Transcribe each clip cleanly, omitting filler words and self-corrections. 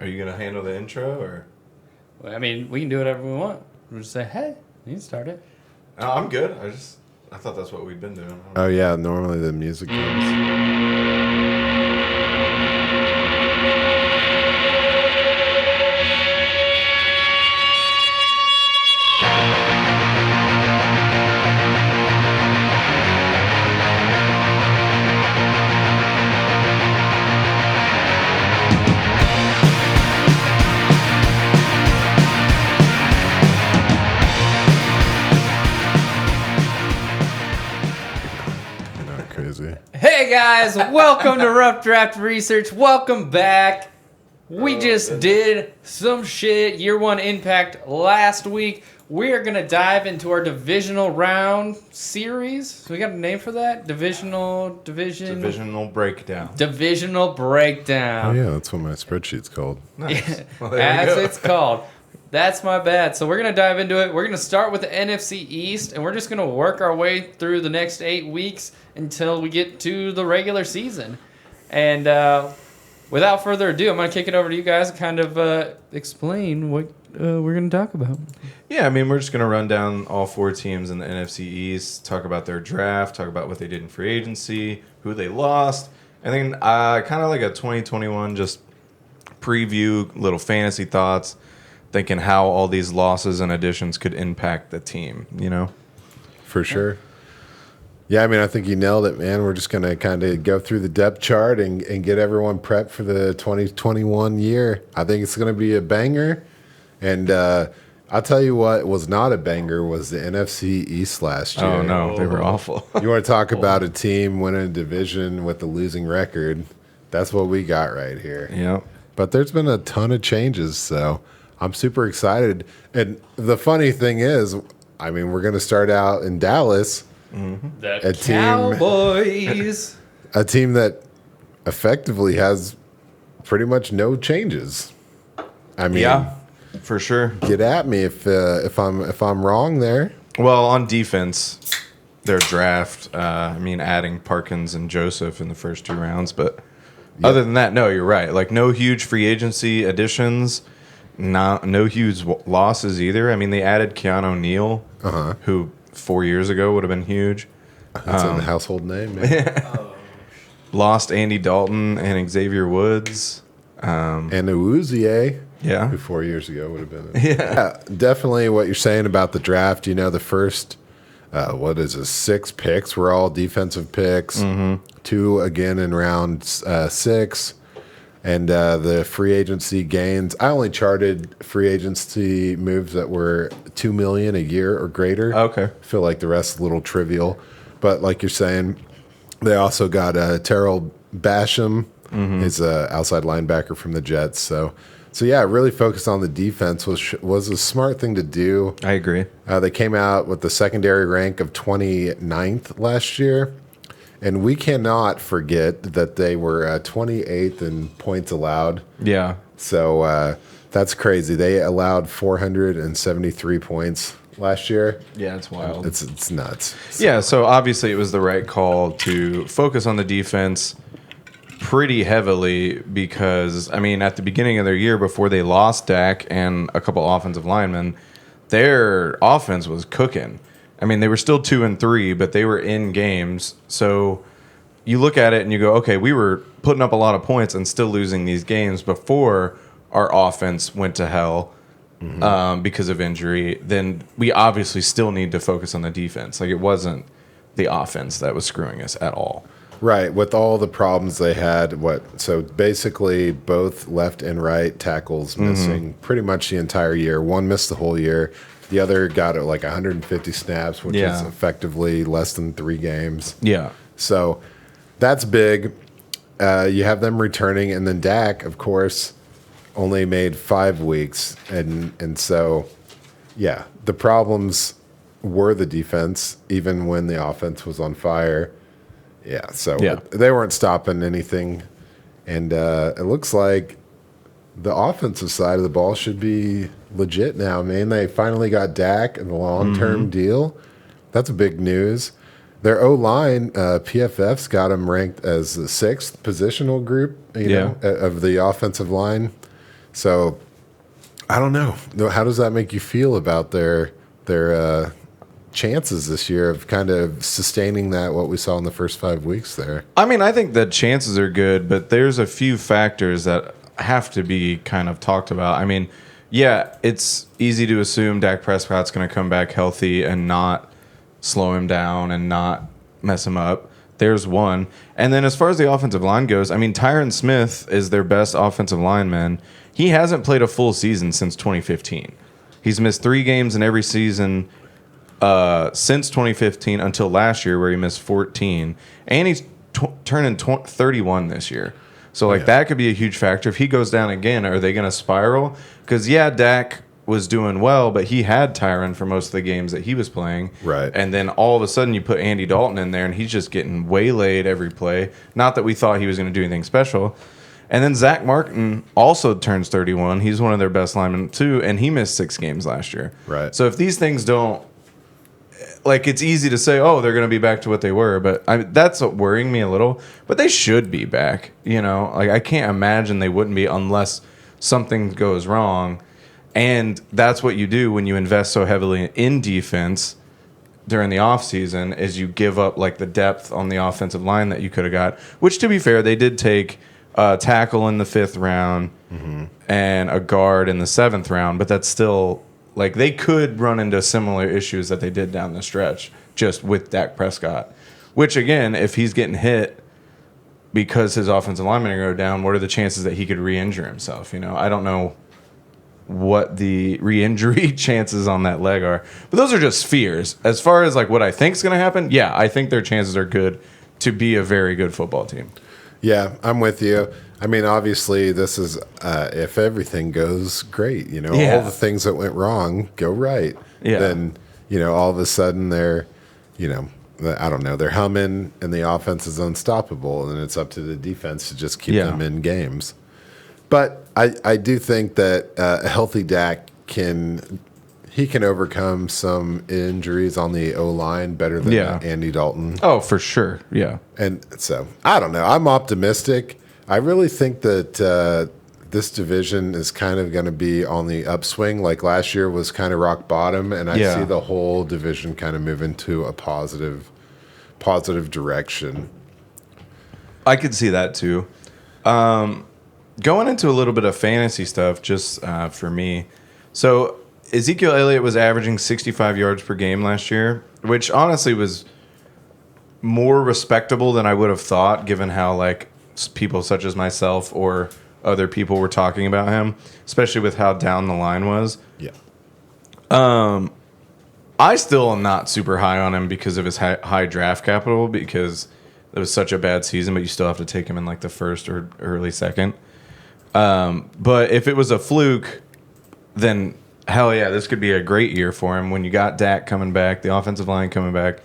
Are you going to handle the intro or? Well, I mean, we can do whatever we want. We'll just say, hey, you can start it. No, I'm good. I thought that's what we'd been doing. Oh, yeah. Normally the music comes. Crazy. Hey, guys. Welcome to Rough Draft Research. Welcome back. We just did some shit. Year one impact last week. We are going to dive into our divisional round series. We got a name for that? Divisional breakdown. Divisional Oh, breakdown. yeah. That's what my spreadsheet's called. Nice. Well, there we As go. it's called. That's my bad. So we're going to dive into it. We're going to start with the NFC East, and we're just going to work our way through the next 8 weeks until we get to the regular season. And without further ado, I'm going to kick it over to you guys and kind of explain what we're going to talk about. Yeah, I mean, we're just going to run down all 4 teams in the NFC East, talk about their draft, talk about what they did in free agency, who they lost, and then kind of like a 2021 just preview, little fantasy thoughts, thinking how all these losses and additions could impact the team, you know? For sure. Yeah, I mean, I think you nailed it, man. We're just going to kind of go through the depth chart and get everyone prepped for the 2021 year. I think it's going to be a banger. And I'll tell you what was not a banger was the NFC East last year. Oh, no, they were awful. You want to talk about a team winning a division with a losing record? That's what we got right here. Yeah. But there's been a ton of changes, so I'm super excited. And the funny thing is, I mean, we're going to start out in Dallas. The A team- Cowboys. A team that effectively has pretty much no changes. I mean, Yeah, for sure. get at me if I'm wrong there. Well, on defense, their draft, adding Parkins and Joseph in the first 2 rounds. But other than that, no, you're right. Like, no huge free agency additions, no huge losses either. I mean, they added Keanu Neal, who 4 years ago would have been huge. That's a household name, man. Lost Andy Dalton and Xavier Woods. And Uzie, Yeah. who 4 years ago would have been. Yeah, definitely what you're saying about the draft. You know, the first, 6 picks were all defensive picks. 2 again in round 6. And the free agency gains, I only charted free agency moves that were $2 million a year or greater. Okay. I feel like the rest is a little trivial. But like you're saying, they also got Terrell Basham, is an outside linebacker from the Jets. So yeah, really focused on the defense was a smart thing to do. I agree. They came out with the secondary rank of 29th last year. And we cannot forget that they were 28th in points allowed. Yeah. So that's crazy. They allowed 473 points last year. Yeah, it's wild. It's nuts. Yeah, so obviously it was the right call to focus on the defense pretty heavily because, I mean, at the beginning of their year before they lost Dak and a couple offensive linemen, their offense was cooking. I mean, they were still 2-3, but they were in games. So you look at it and you go, okay, we were putting up a lot of points and still losing these games before our offense went to hell because of injury. Then we obviously still need to focus on the defense. Like, it wasn't the offense that was screwing us at all. Right, with all the problems they had, so basically both left and right tackles missing pretty much the entire year. One missed the whole year. The other got like 150 snaps, which is effectively less than 3 games. Yeah. So that's big. You have them returning, and then Dak, of course, only made 5 weeks. And so, yeah, the problems were the defense, even when the offense was on fire. Yeah, so they weren't stopping anything. And it looks like the offensive side of the ball should be legit now, man. They finally got Dak in a long-term deal. That's big news. Their O-line, PFF's got them ranked as the 6th positional group, you know, of the offensive line. So I don't know. How does that make you feel about their chances this year of kind of sustaining what we saw in the first 5 weeks there? I mean, I think the chances are good, but there's a few factors that have to be kind of talked about. I mean, yeah, it's easy to assume Dak Prescott's going to come back healthy and not slow him down and not mess him up. There's one. And then as far as the offensive line goes, I mean, Tyron Smith is their best offensive lineman. He hasn't played a full season since 2015. He's missed 3 games in every season since 2015 until last year, where he missed 14. And he's turning 31 this year. So, that could be a huge factor. If he goes down again, are they going to spiral? Because, yeah, Dak was doing well, but he had Tyron for most of the games that he was playing. Right. And then all of a sudden you put Andy Dalton in there, and he's just getting waylaid every play. Not that we thought he was going to do anything special. And then Zach Martin also turns 31. He's one of their best linemen, too, and he missed 6 games last year. Right. So if these things don't, it's easy to say, oh, they're going to be back to what they were, but that's worrying me a little. But they should be back, I can't imagine they wouldn't be unless something goes wrong. And that's what you do when you invest so heavily in defense during the offseason, is you give up the depth on the offensive line that you could have got, which, to be fair, they did take a tackle in the 5th round and a guard in the 7th round, but that's still they could run into similar issues that they did down the stretch just with Dak Prescott, which, again, if he's getting hit because his offensive linemen go down, what are the chances that he could re-injure himself? I don't know what the re-injury chances on that leg are, but those are just fears. As far as what I think is going to happen, yeah, I think their chances are good to be a very good football team. Yeah, I'm with you. I mean, obviously, this is if everything goes great, all the things that went wrong go right. Yeah. Then, all of a sudden they're, I don't know, they're humming and the offense is unstoppable, and it's up to the defense to just keep them in games. But I do think that a healthy Dak can overcome some injuries on the O-line better than Andy Dalton. Oh, for sure. Yeah. And so, I don't know. I'm optimistic. I really think that this division is kind of going to be on the upswing. Last year was kind of rock bottom, and I see the whole division kind of move into a positive direction. I could see that too. Going into a little bit of fantasy stuff, just for me. So Ezekiel Elliott was averaging 65 yards per game last year, which honestly was more respectable than I would have thought, given how people such as myself or other people were talking about him, especially with how down the line was. Yeah. I still am not super high on him because of his high draft capital, because it was such a bad season, but you still have to take him in the first or early second. But if it was a fluke, then hell yeah, this could be a great year for him. When you got Dak coming back, the offensive line coming back,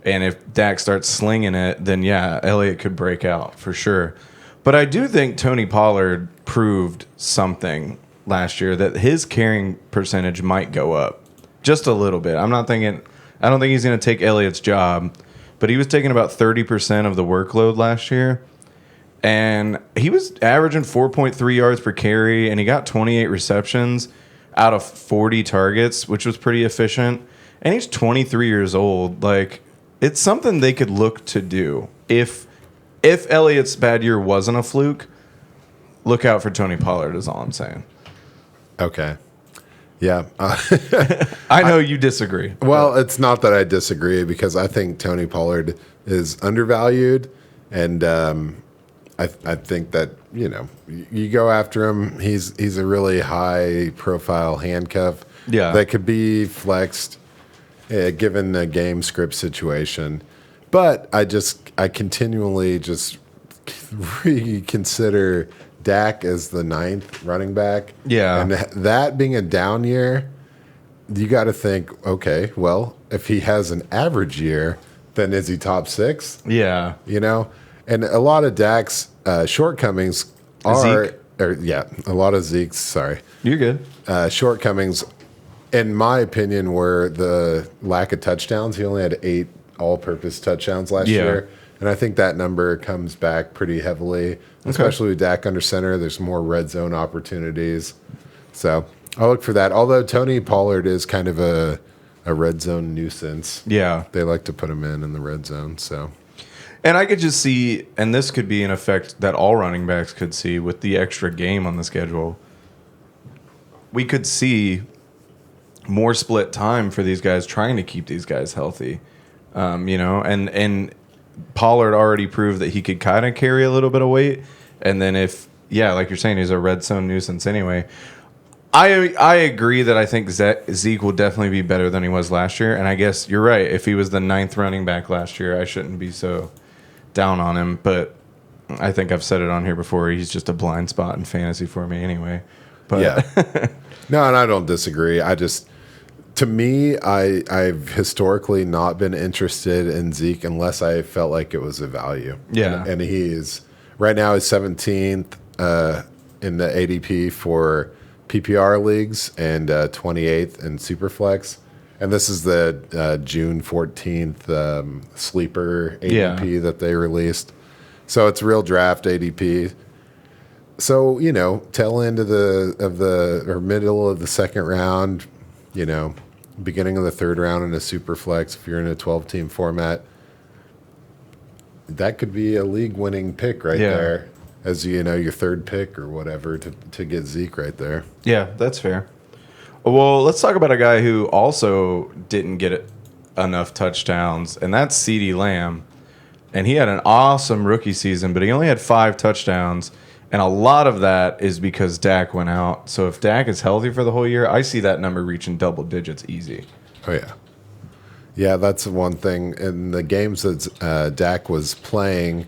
and if Dak starts slinging it, then yeah, Elliott could break out for sure. But I do think Tony Pollard proved something last year, that his carrying percentage might go up just a little bit. I don't think he's going to take Elliott's job, but he was taking about 30% of the workload last year. And he was averaging 4.3 yards per carry, and he got 28 receptions out of 40 targets, which was pretty efficient. And he's 23 years old. It's something they could look to do. If Elliott's bad year wasn't a fluke, look out for Tony Pollard is all I'm saying. Okay. Yeah. I know you disagree. Well, it's not that I disagree, because I think Tony Pollard is undervalued, and I think that, you go after him. He's a really high-profile handcuff that could be flexed given a game script situation. But I continually just reconsider Dak as the 9th running back. Yeah. And that being a down year, you got to think, okay, well, if he has an average year, then is he top 6? Yeah. And a lot of Dak's shortcomings are, a lot of Zeke's, sorry. You're good. Shortcomings, in my opinion, were the lack of touchdowns. He only had 8 all-purpose touchdowns last year. And I think that number comes back pretty heavily, especially with Dak under center. There's more red zone opportunities. So I'll look for that. Although Tony Pollard is kind of a red zone nuisance. Yeah. They like to put him in the red zone. So, And I could just see, and this could be an effect that all running backs could see with the extra game on the schedule. We could see more split time for these guys trying to keep these guys healthy. And Pollard already proved that he could kind of carry a little bit of weight. And then like you're saying, he's a red zone nuisance anyway. I agree that I think Zeke will definitely be better than he was last year. And I guess you're right. If he was the 9th running back last year, I shouldn't be so down on him. But I think I've said it on here before. He's just a blind spot in fantasy for me anyway. But yeah. No, and I don't disagree. To me, I've historically not been interested in Zeke unless I felt like it was a value. Yeah. And right now he's 17th in the ADP for PPR leagues and 28th in Superflex. And this is the June 14th sleeper ADP that they released. So it's real draft ADP. So, tail end or middle of the second round, beginning of the third round in a super flex, if you're in a 12-team format, that could be a league-winning pick right there as, your third pick or whatever to get Zeke right there. Yeah, that's fair. Well, let's talk about a guy who also didn't get enough touchdowns, and that's CeeDee Lamb. And he had an awesome rookie season, but he only had 5 touchdowns. And a lot of that is because Dak went out. So if Dak is healthy for the whole year, I see that number reaching double digits easy. Oh, yeah. Yeah, that's one thing. In the games that Dak was playing,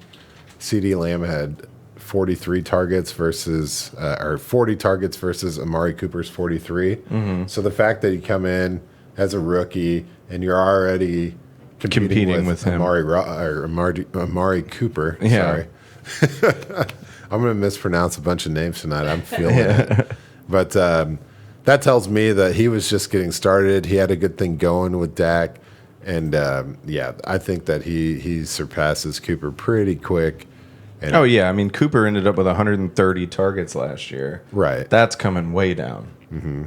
CeeDee Lamb had 43 targets versus 40 targets versus Amari Cooper's 43. Mm-hmm. So the fact that you come in as a rookie and you're already competing with him. Amari Cooper. Yeah. Sorry. I'm going to mispronounce a bunch of names tonight. I'm feeling it. But that tells me that he was just getting started. He had a good thing going with Dak. And, I think that he surpasses Cooper pretty quick. And I mean, Cooper ended up with 130 targets last year. Right. That's coming way down. Mm-hmm.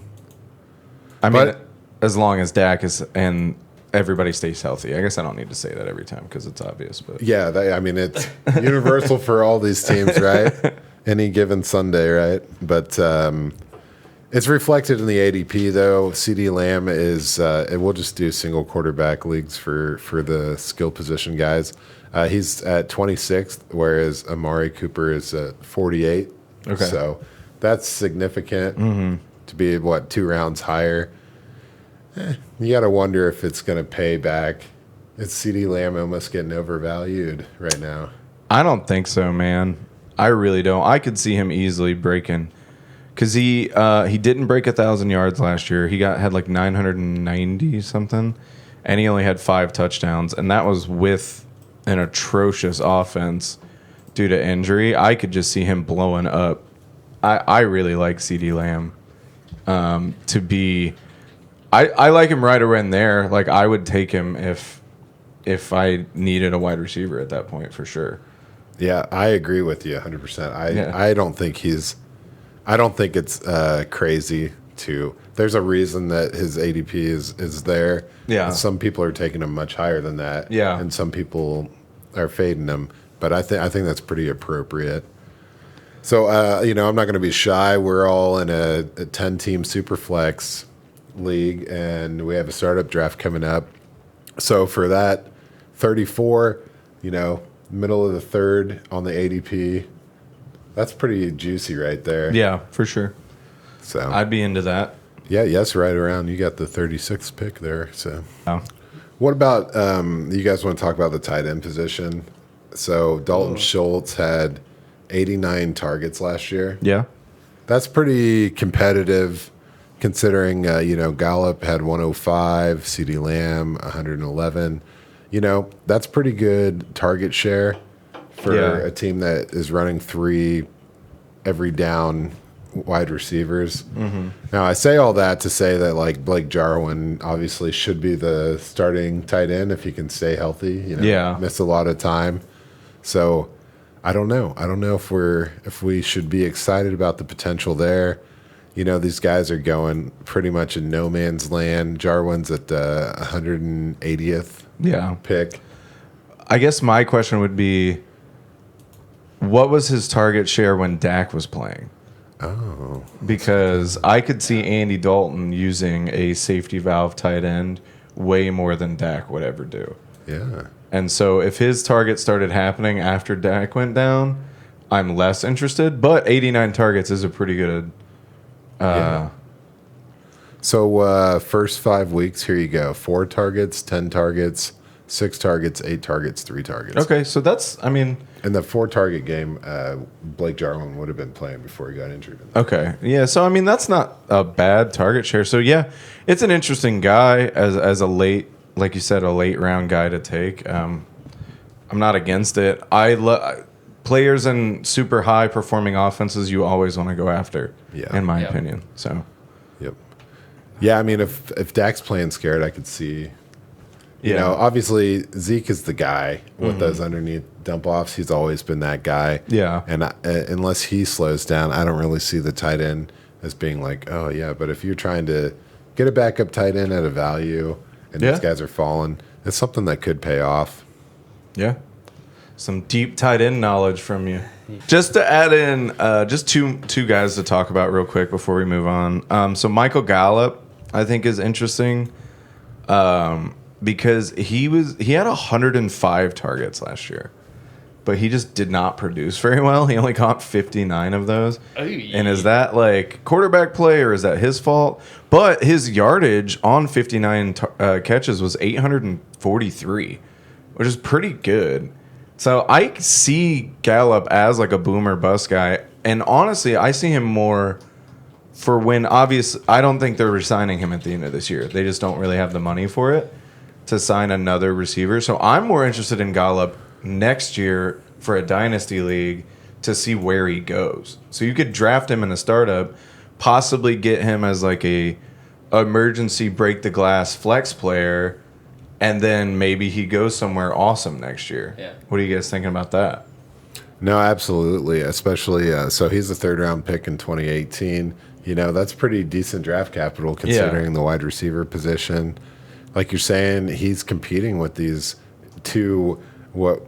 I mean, as long as Dak is and everybody stays healthy. I guess I don't need to say that every time because it's obvious. But yeah, it's universal for all these teams, right? Any given Sunday, right? But it's reflected in the ADP, though. CeeDee Lamb is, and we'll just do single quarterback leagues for the skill position guys. He's at 26th, whereas Amari Cooper is at 48. Okay. So that's significant to be, 2 rounds higher. You got to wonder if it's going to pay back. Is CeeDee Lamb almost getting overvalued right now? I don't think so, man. I really don't. I could see him easily breaking because he didn't break 1,000 yards last year. He had like 990 something, and he only had 5 touchdowns, and that was with an atrocious offense due to injury. I could just see him blowing up. I really like CeeDee Lamb to be. I like him right around there. Like I would take him if I needed a wide receiver at that point for sure. Yeah, I agree with you 100%. I don't think it's crazy to. There's a reason that his ADP is there. Yeah. And some people are taking him much higher than that. Yeah. And some people are fading him, but I think that's pretty appropriate. So I'm not going to be shy. We're all in a 10-team Superflex league, and we have a startup draft coming up. So for that 34, middle of the third on the ADP, that's pretty juicy right there. Yeah, for sure. So I'd be into that. Yeah, yes, right around. You got the 36th pick there. So Oh. what about you guys want to talk about the tight end position? So Dalton Schultz had 89 targets last year. Yeah. That's pretty competitive considering, Gallup had 105, CeeDee Lamb 111. That's pretty good target share for a team that is running 3 every down wide receivers. Mm-hmm. Now, I say all that to say that, like, Blake Jarwin obviously should be the starting tight end if he can stay healthy. Miss a lot of time. So I don't know. I don't know if we should be excited about the potential there. You know, these guys are going pretty much in no man's land. Jarwin's at the 180th Yeah. pick. I guess my question would be, what was his target share when Dak was playing? Oh. Because I could see Andy Dalton using a safety valve tight end way more than Dak would ever do. Yeah. And so if his target started happening after Dak went down, I'm less interested. But 89 targets is a pretty good. Yeah. So first 5 weeks, here you go. 4 targets, 10 targets, 6 targets, 8 targets, 3 targets. Okay, so that's, I mean. In the 4 target game, Blake Jarwin would have been playing before he got injured. Okay, yeah, so I mean, that's not a bad target share. So yeah, it's an interesting guy as a late, like you said, a late round guy to take. I'm not against it. Players in super high performing offenses, you always want to go after, in my opinion. So, yep. Yeah, I mean, if Dak's playing scared, I could see. You know, obviously Zeke is the guy with those underneath dump offs. He's always been that guy. Yeah. And unless he slows down, I don't really see the tight end as being like, oh yeah. But if you're trying to get a backup tight end at a value, and these guys are falling, it's something that could pay off. Yeah. Some deep tight end knowledge from you. Just to add in, just two guys to talk about real quick before we move on. So Michael Gallup, I think, is interesting. Because he had 105 targets last year, but he just did not produce very well. He only caught 59 of those. And is that like quarterback play or is that his fault? But his yardage on 59 catches was 843, which is pretty good. So I see Gallup as like a boomer bust guy. And honestly, I see him more for when I don't think they're resigning him at the end of this year. They just don't really have the money for it to sign another receiver. So I'm more interested in Gallup next year for a dynasty league to see where he goes. So you could draft him in a startup, possibly get him as like a emergency break the glass flex player, and then maybe he goes somewhere awesome next year. Yeah. What are you guys thinking about that? No, absolutely. Especially, so he's a 3rd round pick in 2018. You know, that's pretty decent draft capital considering the wide receiver position. Like you're saying, he's competing with these 2 what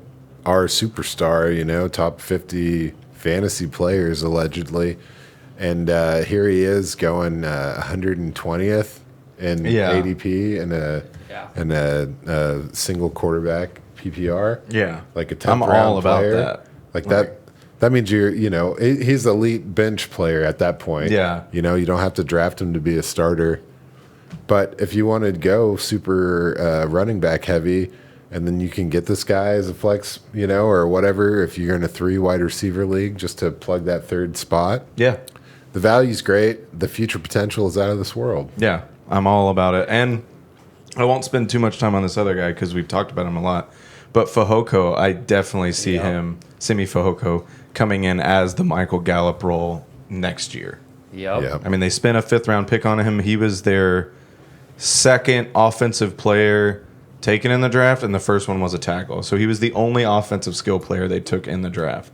are superstar, you know, top 50 fantasy players allegedly, and here he is going 120th in ADP and a single quarterback PPR. Yeah, like a 10th I'm round all about player. that. Like that. That means he's elite bench player at that point. Yeah, you know, you don't have to draft him to be a starter. But if you want to go super running back heavy, and then you can get this guy as a flex, you know, or whatever, if you're in a 3 wide receiver league, just to plug that 3rd spot. Yeah. The value's great. The future potential is out of this world. Yeah, I'm all about it. And I won't spend too much time on this other guy because we've talked about him a lot. But Fehoko, I definitely see him, Simi Fehoko, coming in as the Michael Gallup role next year. Yep. I mean, they spent a 5th round pick on him. He was their 2nd offensive player taken in the draft, and the 1st one was a tackle. So he was the only offensive skill player they took in the draft.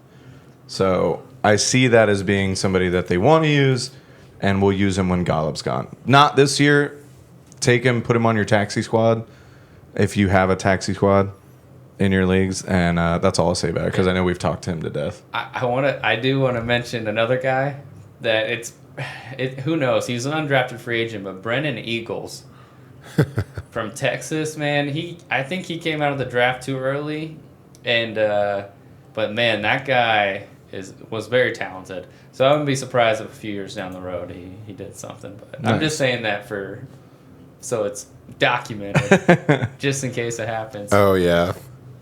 So I see that as being somebody that they want to use, and will use him when Gallup's gone. Not this year. Take him, put him on your taxi squad if you have a taxi squad in your leagues, and that's all I'll say about it because I know we've talked to him to death. I do want to mention another guy that who knows, he's an undrafted free agent, but Brennan Eagles from Texas, man, I think he came out of the draft too early, and but man, that guy was very talented. So I wouldn't be surprised if a few years down the road he did something. But Nice. I'm just saying that so it's documented just in case it happens. Oh yeah,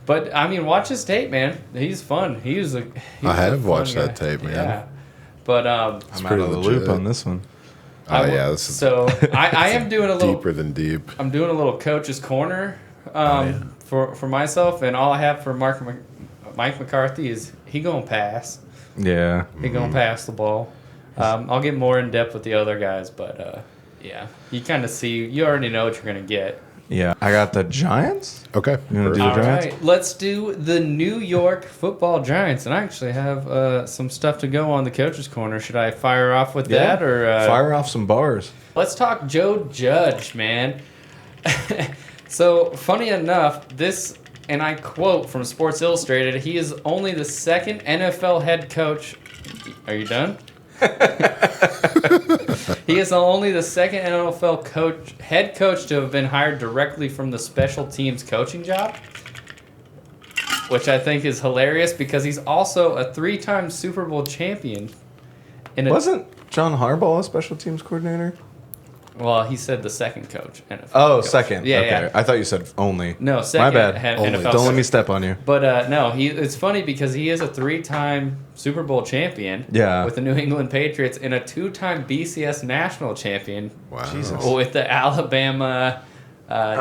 But I mean, watch his tape, man. He's fun. I have watched that tape, man. Yeah, but I'm out of the loop on this one. This is so I am doing a little deeper than deep. I'm doing a little coach's corner for myself, and all I have for Mike McCarthy is he gonna pass. Yeah, He gonna pass the ball. I'll get more in depth with the other guys, but yeah, you kind of see, you already know what you're gonna get. Yeah, I got the Giants. Okay. You wanna do the All Giants? right, let's do the New York Football Giants, and I actually have some stuff to go on the coach's corner. Should I fire off with that, or fire off some bars. let's talk Joe Judge, man? So funny enough, this, and I quote from Sports Illustrated: "He is only the second NFL head coach." Are you done? He is only the second NFL head coach to have been hired directly from the special teams coaching job, which I think is hilarious because he's also a 3-time Super Bowl champion. Wasn't John Harbaugh a special teams coordinator? Well, he said the second coach. NFL Oh, coach. second. Yeah, okay. yeah. I thought you said only. No, second. My bad. Had Only. NFL Don't let me coach. step on you. But no, it's funny because he is a 3-time Super Bowl champion. Yeah. With the New England Patriots and a 2-time BCS national champion. Wow. Jesus. With the Alabama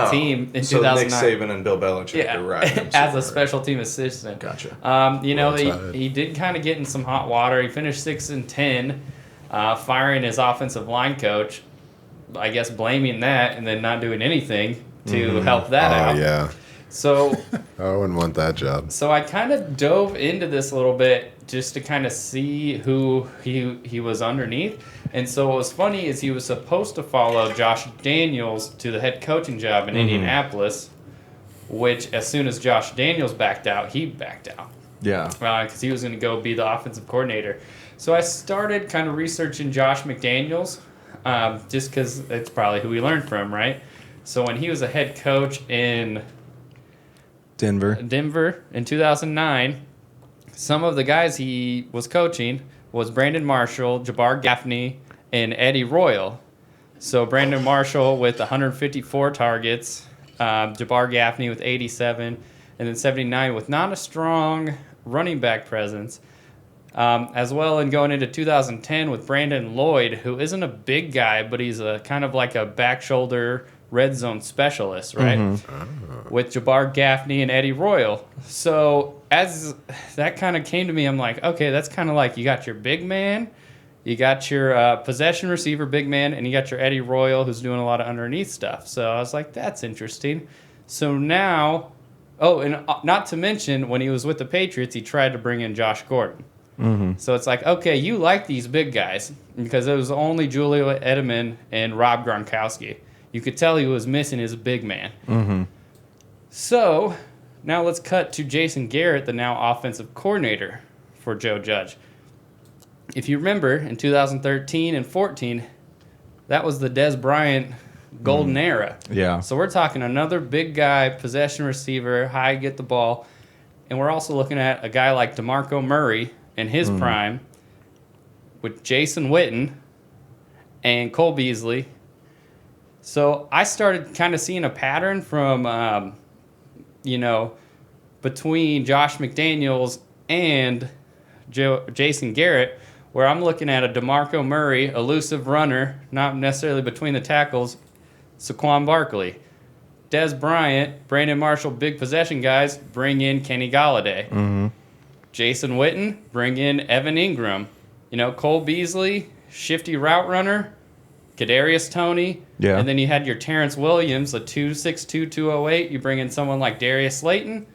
team in so 2009. Nick Saban and Bill Belichick Yeah, are riding as a special team assistant. Gotcha. You know, Well tied. he did kind of get in some hot water. He finished 6-10, firing his offensive line coach. I guess blaming that and then not doing anything to help that out. Oh, yeah. So, I wouldn't want that job. so I kind of dove into this a little bit just to kind of see who he was underneath. And so what was funny is he was supposed to follow Josh Daniels to the head coaching job in Indianapolis, which as soon as Josh Daniels backed out, he backed out. Yeah. Because he was going to go be the offensive coordinator. So I started kind of researching Josh McDaniels, just because it's probably who we learned from, right? So when he was a head coach in Denver. in 2009, some of the guys he was coaching was Brandon Marshall, Jabbar Gaffney, and Eddie Royal. So Brandon Marshall with 154 targets, Jabbar Gaffney with 87, and then 79 with not a strong running back presence. As well, and going into 2010 with Brandon Lloyd, who isn't a big guy, but he's a kind of like a back shoulder red zone specialist, right? With Jabbar Gaffney and Eddie Royal. So as that kind of came to me, I'm like, okay, that's kind of like you got your big man, you got your possession receiver big man, and you got your Eddie Royal who's doing a lot of underneath stuff. So I was like, that's interesting. So now, oh, and not to mention when he was with the Patriots, he tried to bring in Josh Gordon. So it's like, okay, you like these big guys because it was only Julio Edelman and Rob Gronkowski. You could tell he was missing his big man. So now let's cut to Jason Garrett, the now offensive coordinator for Joe Judge. If you remember, in 2013 and 14, that was the Des Bryant golden era. Yeah. So we're talking another big guy, possession receiver, high get the ball. And we're also looking at a guy like DeMarco Murray in his prime with Jason Witten and Cole Beasley. So I started kind of seeing a pattern from, between Josh McDaniels and Jason Garrett, where I'm looking at a DeMarco Murray, elusive runner, not necessarily between the tackles, Saquon Barkley. Des Bryant, Brandon Marshall, big possession guys, bring in Kenny Galladay. Jason Witten, bring in Evan Ingram. Cole Beasley, shifty route runner, Kadarius Toney. Yeah. And then you had your Terrence Williams, a 2.62, 208. You bring in someone like Darius Slayton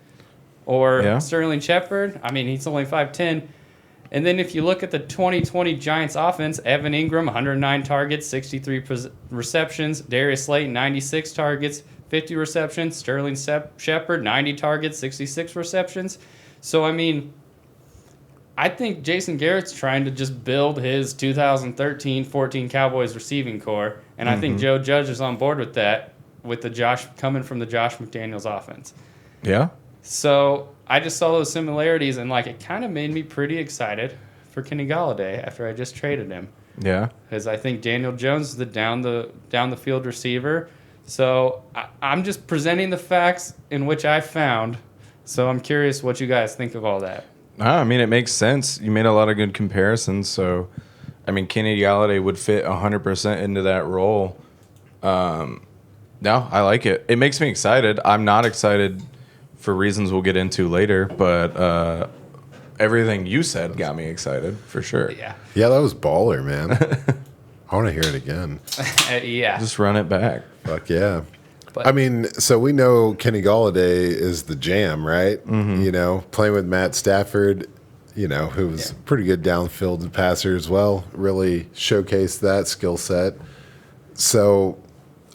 or Sterling Shepard. I mean, he's only 5'10". And then if you look at the 2020 Giants offense, Evan Ingram, 109 targets, 63 receptions. Darius Slayton, 96 targets, 50 receptions. Sterling Shepard, 90 targets, 66 receptions. So, I mean, I think Jason Garrett's trying to just build his 2013-14 Cowboys receiving core, and I think Joe Judge is on board with that, with coming from the Josh McDaniels offense. Yeah. So I just saw those similarities, and it kind of made me pretty excited for Kenny Galladay after I just traded him. Yeah. Because I think Daniel Jones is the down the field receiver. So I'm just presenting the facts in which I found. So I'm curious what you guys think of all that. I mean, it makes sense. You made a lot of good comparisons. So, I mean, Kenny Galladay would fit 100% into that role. No, I like it. It makes me excited. I'm not excited for reasons we'll get into later, but everything you said got me excited for sure. Yeah. Yeah, that was baller, man. I want to hear it again. Yeah. Just run it back. Fuck yeah. But I mean, so we know Kenny Galladay is the jam, right? Mm-hmm. You know, playing with Matt Stafford, you know, who's pretty good downfield passer as well, really showcased that skill set. So,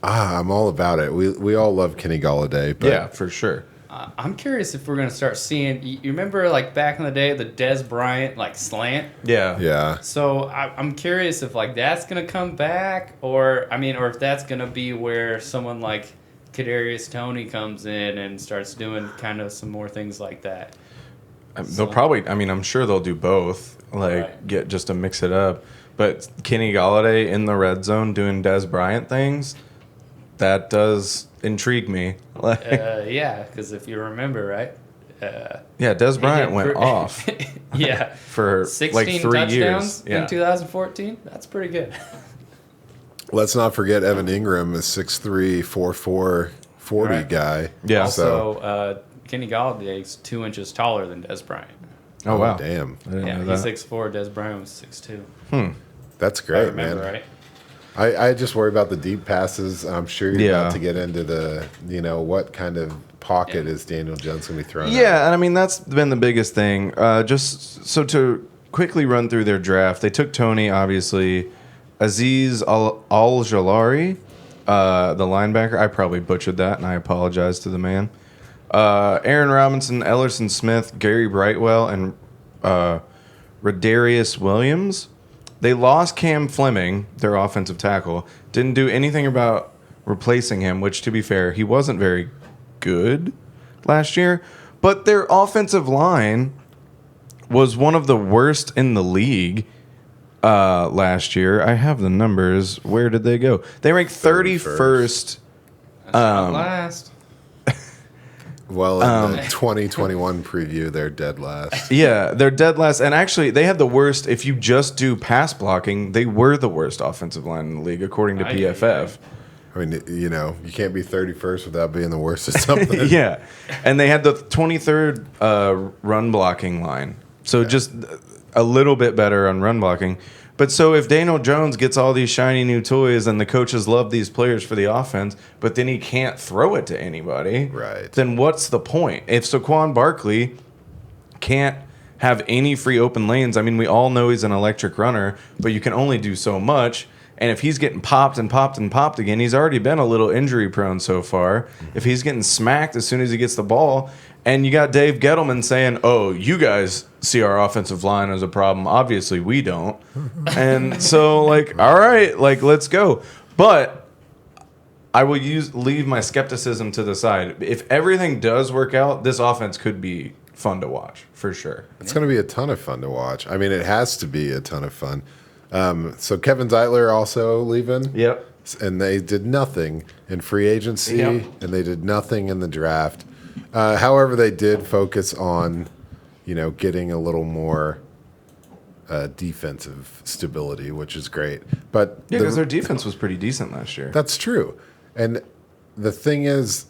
I'm all about it. We all love Kenny Galladay. But Yeah, for sure. I'm curious if we're going to start seeing. You remember, like back in the day, the Des Bryant like slant. Yeah. Yeah. So I'm curious if like that's going to come back, or if that's going to be where someone like Kadarius Toney comes in and starts doing kind of some more things like that. They'll probably, I'm sure they'll do both, Right. get just to mix it up. But Kenny Galladay in the red zone doing Des Bryant things, that does intrigue me. Yeah, because if you remember, right? Yeah, Des Bryant he did went pre- off Yeah. for 16 like 3 touchdowns years. Yeah. in 2014. That's pretty good. Let's not forget Evan Ingram is 6'3", 4'4", 40 Right. guy. Yeah. So, Also, Kenny Galladay is 2 inches taller than Des Bryant. Oh, wow. damn. I didn't Yeah, know he's that. 6'4". Des Bryant was 6'2". That's I great, remember, man. right? I just worry about the deep passes. I'm sure you're Yeah. about to get into the, what kind of pocket is Daniel Jones going to be throwing at? Yeah, and that's been the biggest thing. Just so to quickly run through their draft, they took Tony, obviously, Aziz Al-Jalari, the linebacker. I probably butchered that, and I apologize to the man. Aaron Robinson, Ellerson Smith, Gary Brightwell, and Radarius Williams. They lost Cam Fleming, their offensive tackle. Didn't do anything about replacing him, which, to be fair, he wasn't very good last year. But their offensive line was one of the worst in the league last year. I have the numbers. Where did they go? They ranked 31st. That's not last. Well, in the 2021 preview, they're dead last. Yeah, they're dead last. And actually, they had the worst. If you just do pass blocking, they were the worst offensive line in the league, according to PFF. I mean, you can't be 31st without being the worst at something. Yeah. And they had the 23rd run blocking line. So just a little bit better on run blocking. But so if Daniel Jones gets all these shiny new toys and the coaches love these players for the offense, but then he can't throw it to anybody, Right. then what's the point? If Saquon Barkley can't have any free open lanes, we all know he's an electric runner, but you can only do so much. And if he's getting popped and popped and popped again, he's already been a little injury prone so far. If he's getting smacked as soon as he gets the ball, and you got Dave Gettleman saying, "Oh, you guys see our offensive line as a problem. Obviously, we don't." And so, all right, let's go. But I will leave my skepticism to the side. If everything does work out, this offense could be fun to watch for sure. It's going to be a ton of fun to watch. It has to be a ton of fun. So Kevin Zeitler also leaving. Yep. And they did nothing in free agency, Yep. and they did nothing in the draft. However, they did focus on, getting a little more defensive stability, which is great. But Yeah, because their defense was pretty decent last year. that's true. And the thing is,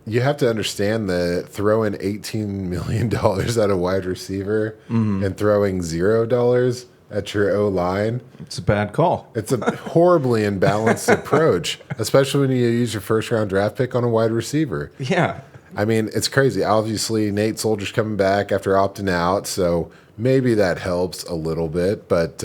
you have to understand that throwing $18 million at a wide receiver and throwing $0 at your O-line, It's a bad call. it's a horribly imbalanced approach, especially when you use your first-round draft pick on a wide receiver. Yeah. It's crazy. Obviously, Nate Solder's coming back after opting out, so maybe that helps a little bit, but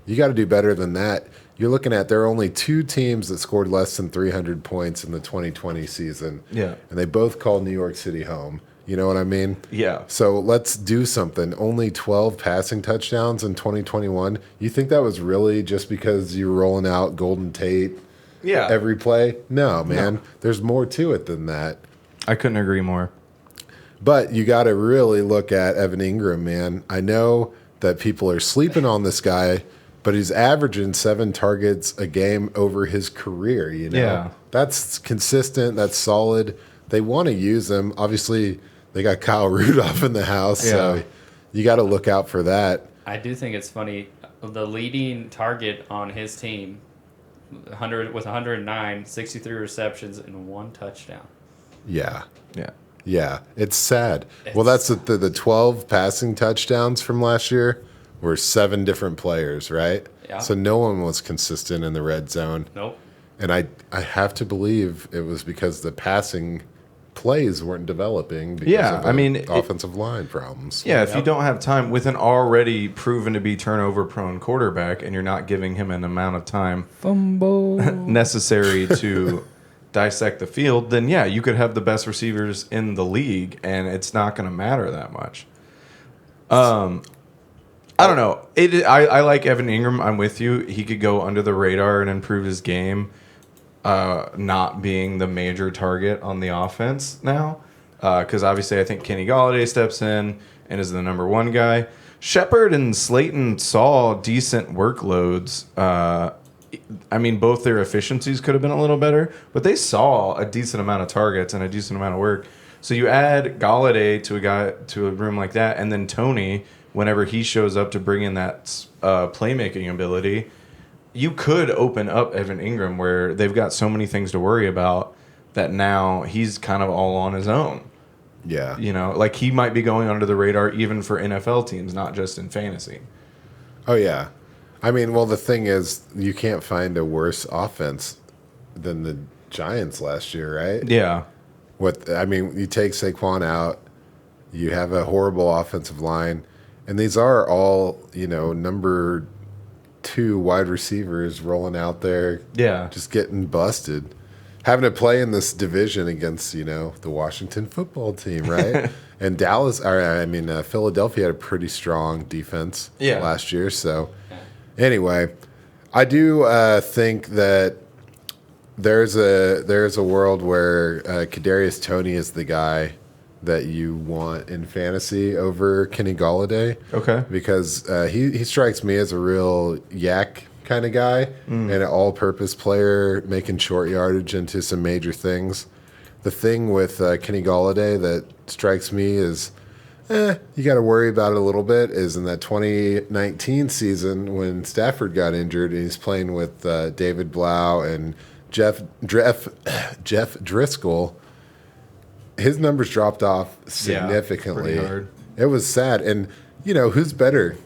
you got to do better than that. You're looking at there are only 2 teams that scored less than 300 points in the 2020 season. Yeah. And they both called New York City home. You know what I mean? Yeah. So let's do something. Only 12 passing touchdowns in 2021. You think that was really just because you're rolling out Golden Tate Yeah. every play? No, man. No. There's more to it than that. I couldn't agree more. But you got to really look at Evan Ingram, man. I know that people are sleeping on this guy, but he's averaging 7 targets a game over his career, Yeah. That's consistent. That's solid. They want to use him. Obviously, they got Kyle Rudolph in the house, so you got to look out for that. I do think it's funny. The leading target on his team, 109, 63 receptions, and 1 touchdown. Yeah. Yeah. Yeah. It's sad. Well, that's the 12 passing touchdowns from last year were 7 different players, right? Yeah. So no one was consistent in the red zone. Nope. And I have to believe it was because the passing plays weren't developing because of offensive line problems. Yeah, if you don't have time with an already proven to be turnover prone quarterback and you're not giving him an amount of time necessary to dissect the field, then yeah, you could have the best receivers in the league and it's not going to matter that much. I don't know. I like Evan Ingram. I'm with you. He could go under the radar and improve his game, not being the major target on the offense now. Because obviously I think Kenny Golladay steps in and is the number one guy. Shepard and Slayton saw decent workloads. I mean, both their efficiencies could have been a little better, but they saw a decent amount of targets and a decent amount of work. So you add Golladay to a room like that, and then Tony, whenever he shows up to bring in that playmaking ability, you could open up Evan Ingram where they've got so many things to worry about that now he's kind of all on his own. Yeah. You know, like he might be going under the radar even for NFL teams, not just in fantasy. Oh, yeah. I mean, well, the thing is, you can't find a worse offense than the Giants last year, right? Yeah. You take Saquon out, you have a horrible offensive line, and these are all, number 2 wide receivers rolling out there, just getting busted. Having to play in this division against, the Washington football team, right? And Philadelphia had a pretty strong defense last year. So, anyway, I do think that there's a world where Kadarius Toney is the guy that you want in fantasy over Kenny Golladay. Okay. Because he strikes me as a real yak kind of guy and an all-purpose player making short yardage into some major things. The thing with Kenny Golladay that strikes me is you got to worry about it a little bit is in that 2019 season when Stafford got injured and he's playing with David Blau and Jeff Driscoll, his numbers dropped off significantly. Pretty hard. It was sad. And, who's better?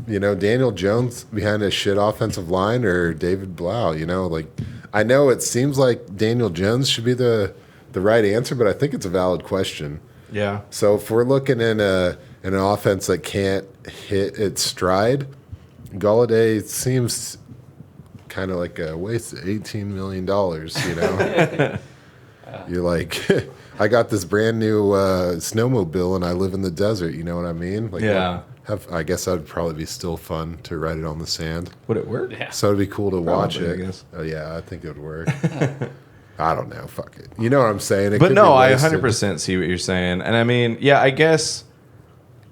Daniel Jones behind a shit offensive line or David Blau? I know it seems like Daniel Jones should be the right answer, but I think it's a valid question. Yeah. So if we're looking in an offense that can't hit its stride, Golladay seems kind of like a waste of $18 million, You're like, I got this brand new snowmobile and I live in the desert, you know what I mean? Like, I guess that would probably be still fun to ride it on the sand. Would it work? Yeah. So it'd be cool to watch it. I guess. Oh, yeah, I think it would work. I don't know. Fuck it. You know what I'm saying? But no, I 100% see what you're saying. And I mean, yeah, I guess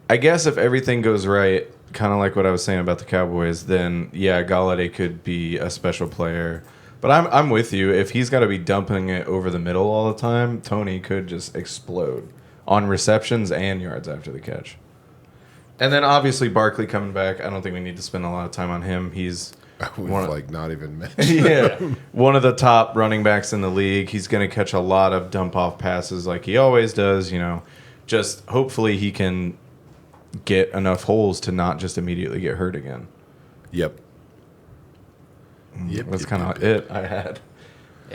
if everything goes right, kind of like what I was saying about the Cowboys, then yeah, Golladay could be a special player. But I'm with you. If he's got to be dumping it over the middle all the time, Tony could just explode on receptions and yards after the catch. And then obviously Barkley coming back. I don't think we need to spend a lot of time on him. He's not even mentioned. One of the top running backs in the league. He's going to catch a lot of dump off passes like he always does. Just hopefully he can get enough holes to not just immediately get hurt again. Yep. That's kind of it I had,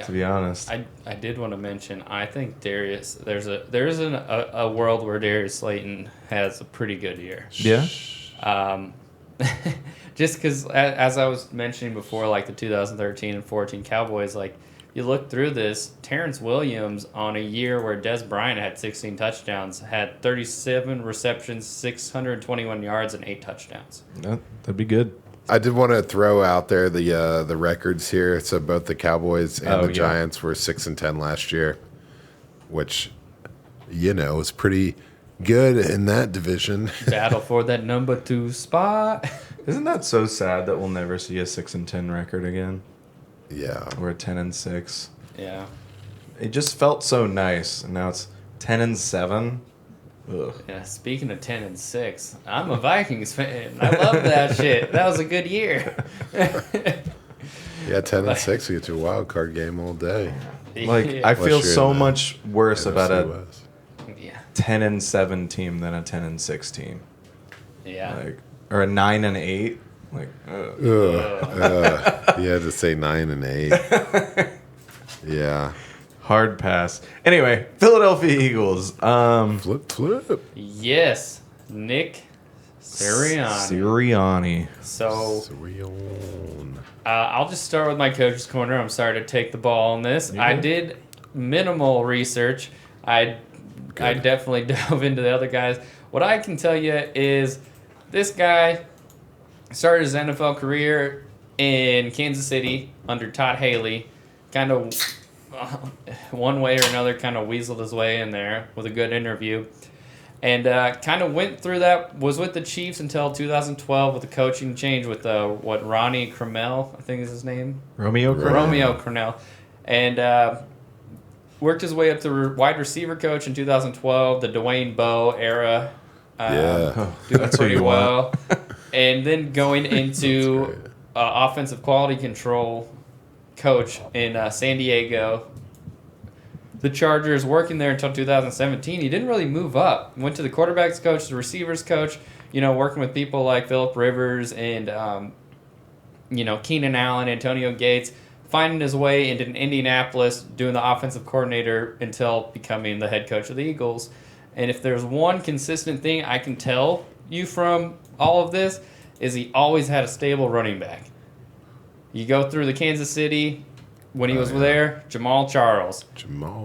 to be honest. I did want to mention, I think Darius, there's a world where Darius Slayton has a pretty good year. Yeah. Just because, as I was mentioning before, like the 2013 and 14 Cowboys, like you look through this, Terrence Williams on a year where Des Bryant had 16 touchdowns, had 37 receptions, 621 yards, and 8 touchdowns. That'd be good. I did want to throw out there the records here. So both the Cowboys and the Giants were 6-10 last year, which is pretty good in that division. Battle for that number 2 spot. Isn't that so sad that we'll never see a 6-10 record again? Yeah, we're at 10-6. Yeah, it just felt so nice, and now it's 10-7. Ugh. Yeah, speaking of 10-6, I'm a Vikings fan. I love that shit. That was a good year. Yeah, 10-6, you get to a wild card game all day. Like I feel so much worse about a 10-7 team than a 10-6 team. Yeah, or a 9-8. Like, You had to say 9 and 8. Yeah. hard pass. Anyway, Philadelphia Eagles. Flip. Yes, Nick Sirianni. Sirianni. Sirianni. I'll just start with my coach's corner. I'm sorry to take the ball on this. I did minimal research. I definitely dove into the other guys. What I can tell you is this guy started his NFL career in Kansas City under Todd Haley. Kind of one way or another kind of weaseled his way in there with a good interview. And kind of went through that, was with the Chiefs until 2012 with the coaching change with Ronnie Cromell, I think is his name. Romeo Cromell. And worked his way up to wide receiver coach in 2012, the Dwayne Bowe era. Doing pretty well. And then going into offensive quality control coach in San Diego. The Chargers, working there until 2017. He didn't really move up. Went to the quarterbacks coach, the receivers coach, working with people like Phillip Rivers and, Keenan Allen, Antonio Gates, finding his way into Indianapolis, doing the offensive coordinator until becoming the head coach of the Eagles. And if there's one consistent thing I can tell you from all of this, is he always had a stable running back. You go through the Kansas City, when he was there, Jamal Charles.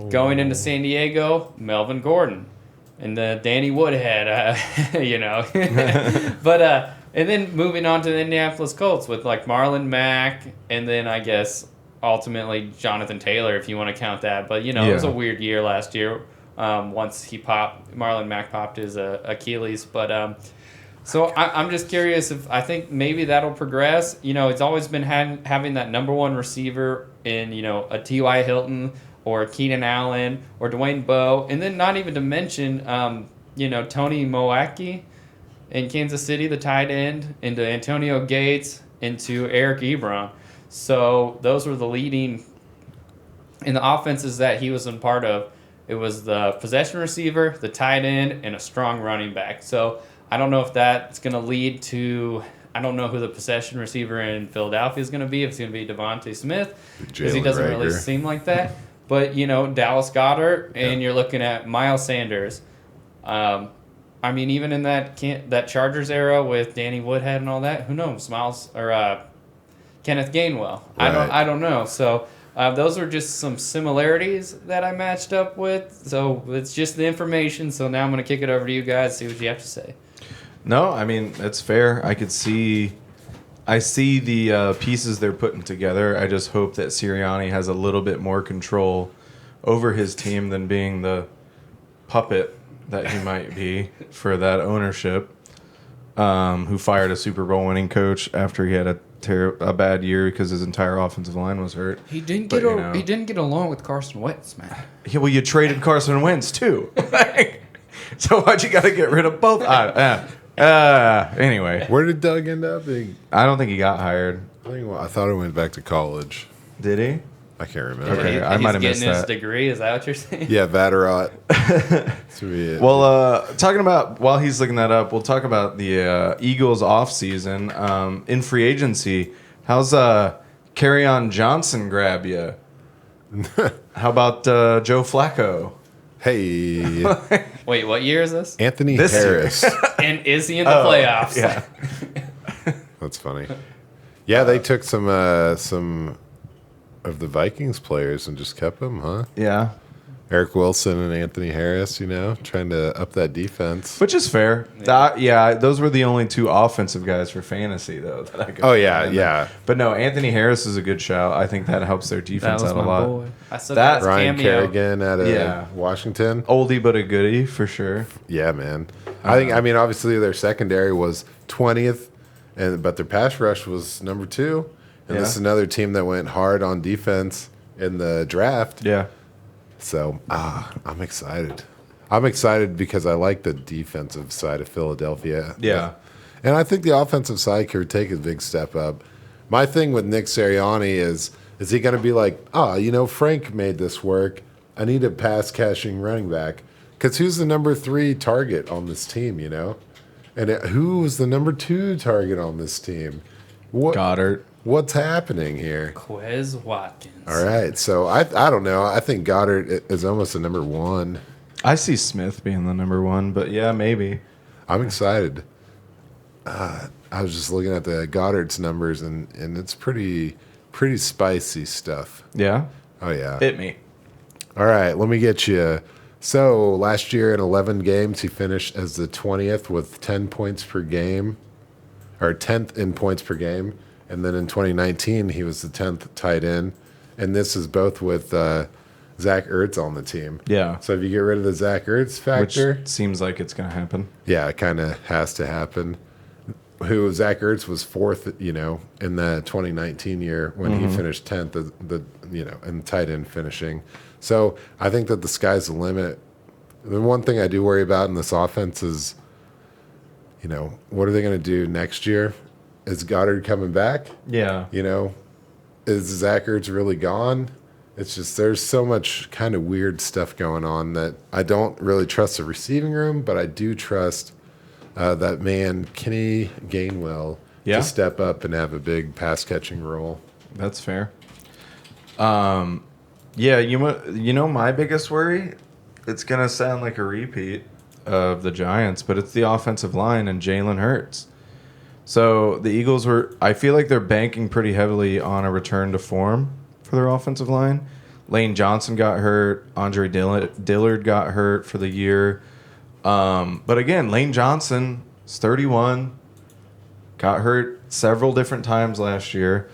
Going into San Diego, Melvin Gordon. And Danny Woodhead, But, and then moving on to the Indianapolis Colts with like Marlon Mack, and then I guess ultimately Jonathan Taylor, if you want to count that. But, it was a weird year last year once Marlon Mack popped his Achilles. But, so I'm just curious if I think maybe that'll progress. It's always been having that number one receiver in, a T.Y. Hilton or Keenan Allen or Dwayne Bowe. And then not even to mention, Tony Moaki in Kansas City, the tight end, into Antonio Gates, into Eric Ebron. So those were the leading in the offenses that he was a part of. It was the possession receiver, the tight end, and a strong running back. So I don't know if that's going to lead to, I don't know who the possession receiver in Philadelphia is going to be, if it's going to be Devontae Smith, because he doesn't really seem like that. But, Dallas Goedert, and you're looking at Miles Sanders. Even in that Chargers era with Danny Woodhead and all that, who knows? Kenneth Gainwell. Right. I don't know. So those are just some similarities that I matched up with. So it's just the information. So now I'm going to kick it over to you guys, see what you have to say. No, that's fair. I see the pieces they're putting together. I just hope that Sirianni has a little bit more control over his team than being the puppet that he might be for that ownership, who fired a Super Bowl winning coach after he had a bad year because his entire offensive line was hurt. He didn't get along with Carson Wentz, man. Yeah, well, you traded Carson Wentz too. So why'd you got to get rid of both? Anyway. Where did Doug end up? I don't think he got hired. I thought he went back to college. Did he? I can't remember. Okay, I might have missed getting his that. degree. Is that what you're saying? Yeah, Vatterott. Well, talking about, while he's looking that up, we'll talk about the Eagles offseason. In free agency, how's Kerryon Johnson grab you? How about Joe Flacco? Hey. Wait, what year is this? Anthony This Harris. And is he in the playoffs? Yeah. That's funny. Yeah, they took some of the Vikings players and just kept them, huh? Yeah. Eric Wilson and Anthony Harris, trying to up that defense. Which is fair. Those were the only two offensive guys for fantasy, though. That I could yeah. But no, Anthony Harris is a good shout. I think that helps their defense out a lot. Boy. I said That- that's Ryan cameo. Kerrigan out of Washington. Oldie but a goodie, for sure. Yeah, man. I think, obviously their secondary was 20th, but their pass rush was number 2. And this is another team that went hard on defense in the draft. Yeah. So, I'm excited. I'm excited because I like the defensive side of Philadelphia. Yeah. And I think the offensive side could take a big step up. My thing with Nick Sirianni is he going to be like, Frank made this work. I need a pass-catching running back. Because who's the number 3 target on this team, And who was the number 2 target on this team? Goddard. What's happening here? Quez Watkins. All right, so I don't know. I think Goddard is almost a number one. I see Smith being the number one, but yeah, maybe. I'm excited. I was just looking at the Goddard's numbers, and it's pretty spicy stuff. Yeah? Oh, yeah. Hit me. All right, let me get you. So last year in 11 games, he finished as the 20th with 10 points per game, or 10th in points per game. And then in 2019, he was the 10th tight end. And this is both with Zach Ertz on the team. Yeah. So if you get rid of the Zach Ertz factor, Which seems like it's going to happen. yeah, it kind of has to happen. Zach Ertz was fourth, in the 2019 year when he finished 10th, in tight end finishing. So I think that the sky's the limit. The one thing I do worry about in this offense is, what are they going to do next year? Is Goddard coming back? Yeah. Is Zach Ertz really gone? It's just there's so much kind of weird stuff going on that I don't really trust the receiving room, but I do trust that man Kenny Gainwell Yeah. to step up and have a big pass catching role. That's fair. Yeah, my biggest worry, it's going to sound like a repeat of the Giants, but it's the offensive line and Jalen Hurts. So the Eagles I feel like they're banking pretty heavily on a return to form for their offensive line. Lane Johnson got hurt. Andre Dillard got hurt for the year. But again, Lane Johnson is 31, got hurt several different times last year.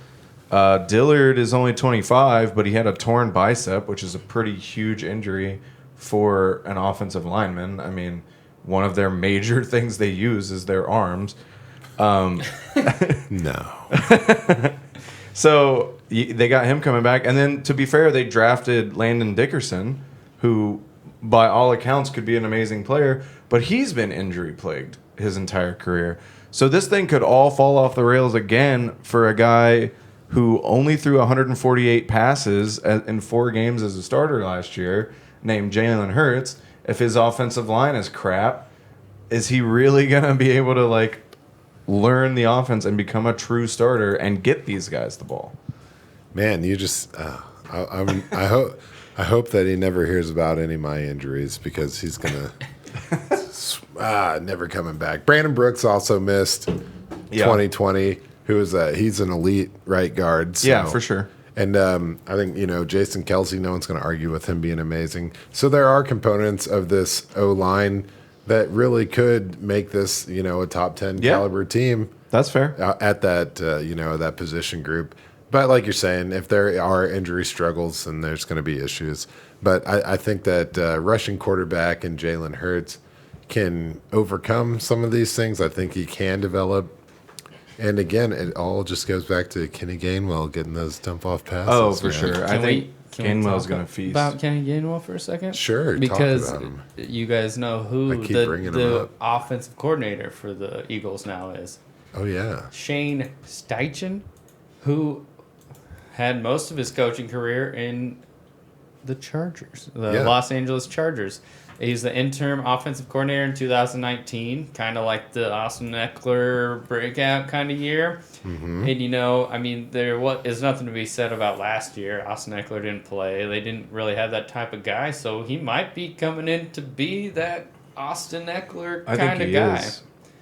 Dillard is only 25, but he had a torn bicep, which is a pretty huge injury for an offensive lineman. I mean, one of their major things they use is their arms. No. So they got him coming back. And then, to be fair, they drafted Landon Dickerson, who, by all accounts, could be an amazing player. But he's been injury-plagued his entire career. So this thing could all fall off the rails again for a guy who only threw 148 passes in 4 games as a starter last year, named Jalen Hurts. If his offensive line is crap, is he really going to be able to, learn the offense and become a true starter and get these guys the ball? Man, you just I hope that he never hears about any of my injuries because he's gonna never coming back. Brandon Brooks also missed 2020. He's an elite right guard. So. Yeah, for sure. And I think Jason Kelsey. No one's going to argue with him being amazing. So there are components of this O line that really could make this a top 10 caliber team. That's fair. At that that position group. But like you're saying, if there are injury struggles, then there's going to be issues. But I think that rushing quarterback and Jalen Hurts can overcome some of these things. I think he can develop. And again, it all just goes back to Kenny Gainwell getting those dump off passes. Oh, for man. sure. I think Gainwell's going to feast. About Kenny Gainwell for a second? Sure, because talk about him. you guys know who I keep bringing him the up. offensive coordinator for the Eagles now is. Oh, yeah. Shane Steichen, who had most of his coaching career in the Chargers, the Los Angeles Chargers. He's the interim offensive coordinator in 2019, kind of like the Austin Eckler breakout kind of year. Mm-hmm. And, there's nothing to be said about last year. Austin Eckler didn't play. They didn't really have that type of guy, so he might be coming in to be that Austin Eckler kind of guy.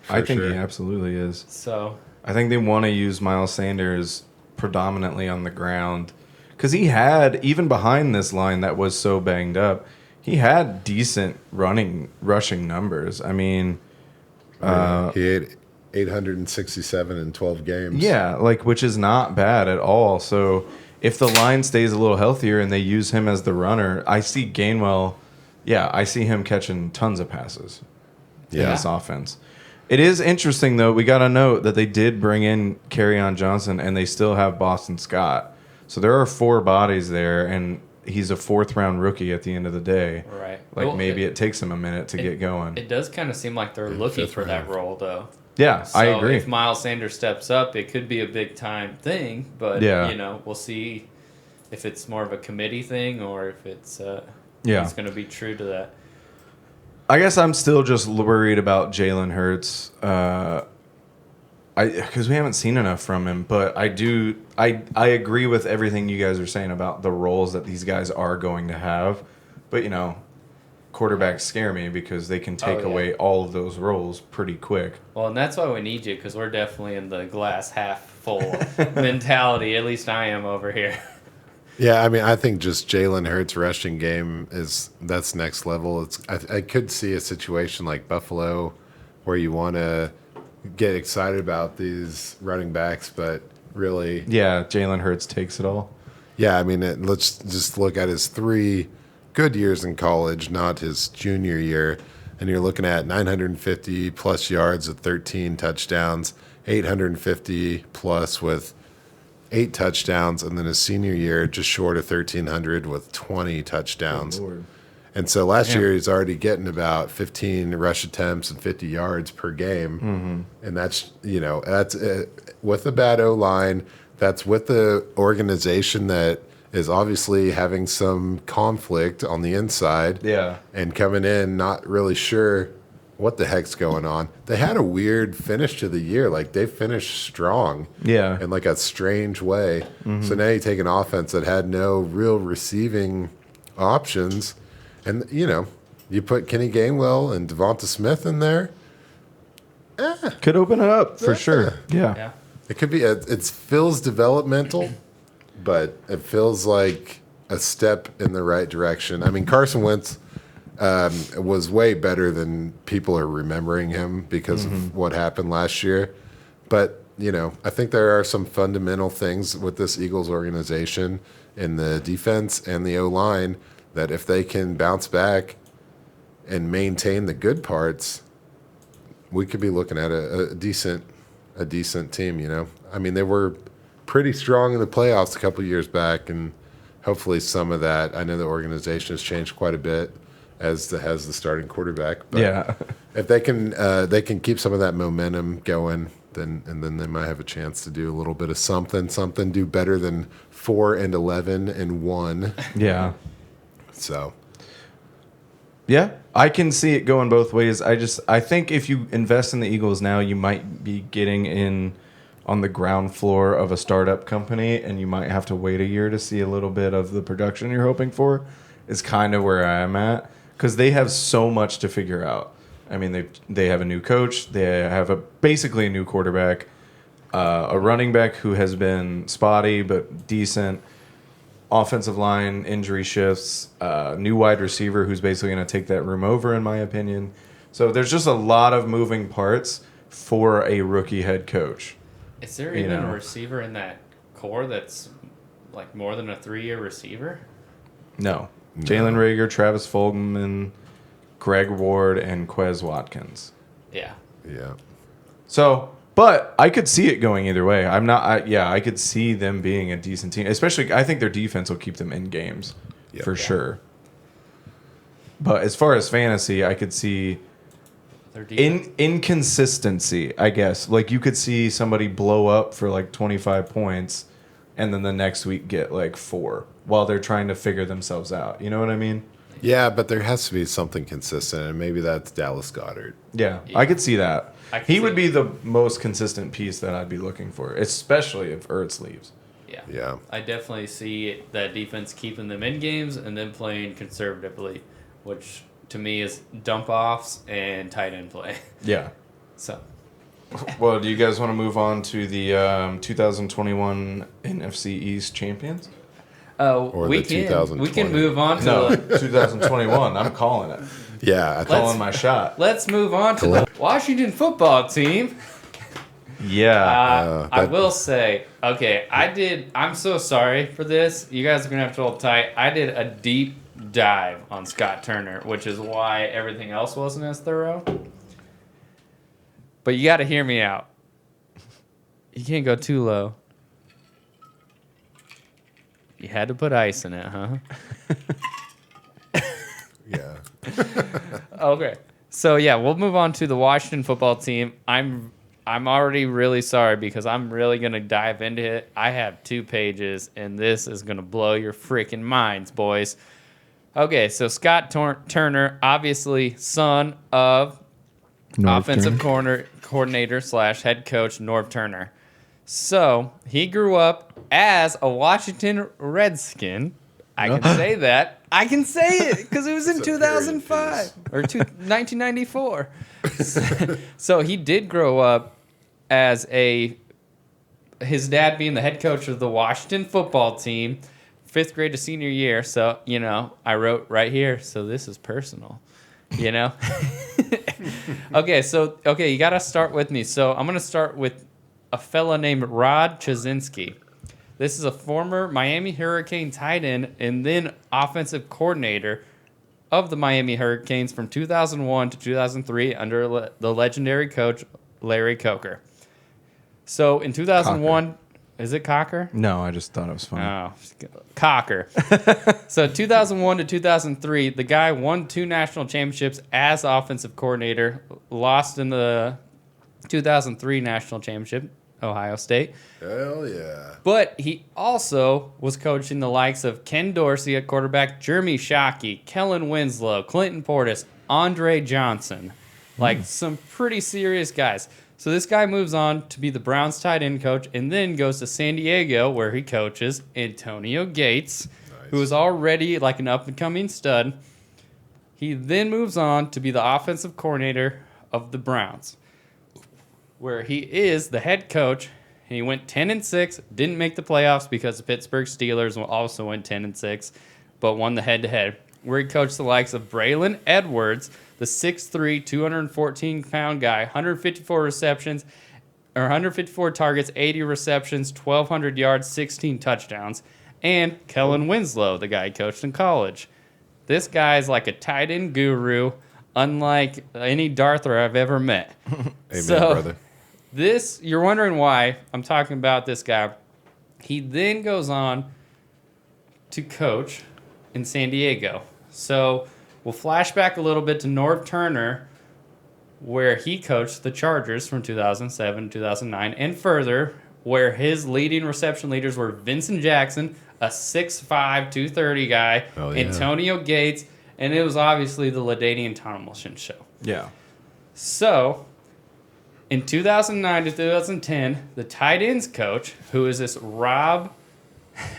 I think he absolutely is. So I think they want to use Miles Sanders predominantly on the ground because he had, even behind this line that was so banged up, he had decent rushing numbers. I mean, he had 867 in 12 games. Yeah, which is not bad at all. So if the line stays a little healthier and they use him as the runner, I see Gainwell. Yeah, I see him catching tons of passes in this offense. It is interesting, though. We got to note that they did bring in Kerryon Johnson, and they still have Boston Scott. So there are 4 bodies there, and he's a 4th-round rookie at the end of the day. Right. Maybe it takes him a minute to get going. It does kind of seem like they're looking for that role, though. Yeah, so I agree. If Miles Sanders steps up, it could be a big-time thing. But, we'll see if it's more of a committee thing or if it's it's going to be true to that. I guess I'm still just worried about Jalen Hurts. I because we haven't seen enough from him, but I agree with everything you guys are saying about the roles that these guys are going to have. But, quarterbacks scare me because they can take away all of those roles pretty quick. Well, and that's why we need you, because we're definitely in the glass half full mentality. At least I am over here. Yeah, I mean, I think just Jalen Hurts' rushing game that's next level. I could see a situation like Buffalo where you want to get excited about these running backs, but really, yeah, Jalen Hurts takes it all. Yeah, I mean, let's just look at his 3 good years in college, not his junior year, and you're looking at 950 plus yards with 13 touchdowns, 850 plus with 8 touchdowns, and then his senior year just short of 1,300 with 20 touchdowns. And so last year he's already getting about 15 rush attempts and 50 yards per game, and that's with a bad O-line. That's with the organization that is obviously having some conflict on the inside. Yeah. And coming in not really sure what the heck's going on. They had a weird finish to the year. Like, they finished strong. Yeah. In like a strange way. So now you take an offense that had no real receiving options, and you put Kenny Gainwell and Devonta Smith in there. Could open it up for sure. Yeah. It could be. It feels developmental, but it feels like a step in the right direction. I mean, Carson Wentz was way better than people are remembering him because of what happened last year. But, I think there are some fundamental things with this Eagles organization in the defense and the O-line that if they can bounce back and maintain the good parts, we could be looking at a decent team, I mean, they were pretty strong in the playoffs a couple years back, and hopefully some of that. I know the organization has changed quite a bit as has the starting quarterback. But if they can keep some of that momentum going, then they might have a chance to do a little bit of something, do better than 4-11-1. Yeah. So. Yeah, I can see it going both ways. I think if you invest in the Eagles now, you might be getting in on the ground floor of a startup company, and you might have to wait a year to see a little bit of the production you're hoping for. Is kind of where I am at, because they have so much to figure out. I mean, they have a new coach, they have basically a new quarterback, a running back who has been spotty but decent, offensive line injury shifts, new wide receiver who's basically going to take that room over, in my opinion. So there's just a lot of moving parts for a rookie head coach. Is there even a receiver in that core that's like more than a 3-year receiver? No. Jalen Reagor, Travis Fulgham, Greg Ward, and Quez Watkins. Yeah. Yeah. So, but I could see it going either way. I could see them being a decent team. Especially, I think their defense will keep them in games for sure. But as far as fantasy, I could see inconsistency, I guess. Like, you could see somebody blow up for like 25 points and then the next week get like 4 while they're trying to figure themselves out. You know what I mean? Yeah, but there has to be something consistent, and maybe that's Dallas Goedert. Yeah. I could see that. He would be the most consistent piece that I'd be looking for, especially if Ertz leaves. Yeah. I definitely see that defense keeping them in games and then playing conservatively, which to me is dump offs and tight end play. Yeah. So. Well, do you guys want to move on to the 2021 NFC East champions? We can move on to 2021. I'm calling it. Yeah, calling my shot. Let's move on to the Washington football team. Yeah. I will say, okay, I'm so sorry for this. You guys are going to have to hold tight. I did a deep dive on Scott Turner, which is why everything else wasn't as thorough. But you got to hear me out. You can't go too low. You had to put ice in it, huh? Yeah. Okay. So, yeah, we'll move on to the Washington football team. I'm already really sorry because I'm really going to dive into it. I have 2 pages, and this is going to blow your freaking minds, boys. Okay, so Scott Turner, obviously son of offensive coordinator / head coach Norv Turner. So he grew up as a Washington Redskin. I can say that. I can say it because it was in 2005 or 1994. So he did grow up as his dad being the head coach of the Washington football team, 5th grade to senior year. So, I wrote right here. So this is personal, Okay, you got to start with me. So I'm going to start with a fella named Rod Chazinski. This is a former Miami Hurricane tight end and then offensive coordinator of the Miami Hurricanes from 2001 to 2003 under the legendary coach Larry Coker. So in 2001, Cocker. Is it Cocker? No, I just thought it was funny. Oh, Cocker. So 2001 to 2003, the guy won 2 national championships as offensive coordinator, lost in the 2003 national championship, Ohio State. Hell yeah. But he also was coaching the likes of Ken Dorsey at quarterback, Jeremy Shockey, Kellen Winslow, Clinton Portis, Andre Johnson. Like some pretty serious guys. So this guy moves on to be the Browns tight end coach and then goes to San Diego where he coaches Antonio Gates, who is already like an up-and-coming stud. He then moves on to be the offensive coordinator of the Browns, where he is the head coach. And he went 10-6, didn't make the playoffs because the Pittsburgh Steelers also went 10-6, but won the head-to-head, where he coached the likes of Braylon Edwards, the 6'3", 214-pound guy, 154 receptions, or 154 targets, 80 receptions, 1,200 yards, 16 touchdowns, and Kellen Winslow, the guy he coached in college. This guy's like a tight end guru, unlike any Darther I've ever met. Amen, brother. You're wondering why I'm talking about this guy. He then goes on to coach in San Diego. So we'll flash back a little bit to Norv Turner, where he coached the Chargers from 2007 to 2009, and further, where his leading reception leaders were Vincent Jackson, a 6'5", 230 guy, Antonio Gates, and it was obviously the LaDainian Tomlinson show. Yeah. So in 2009 to 2010, the tight ends coach, who is this Rod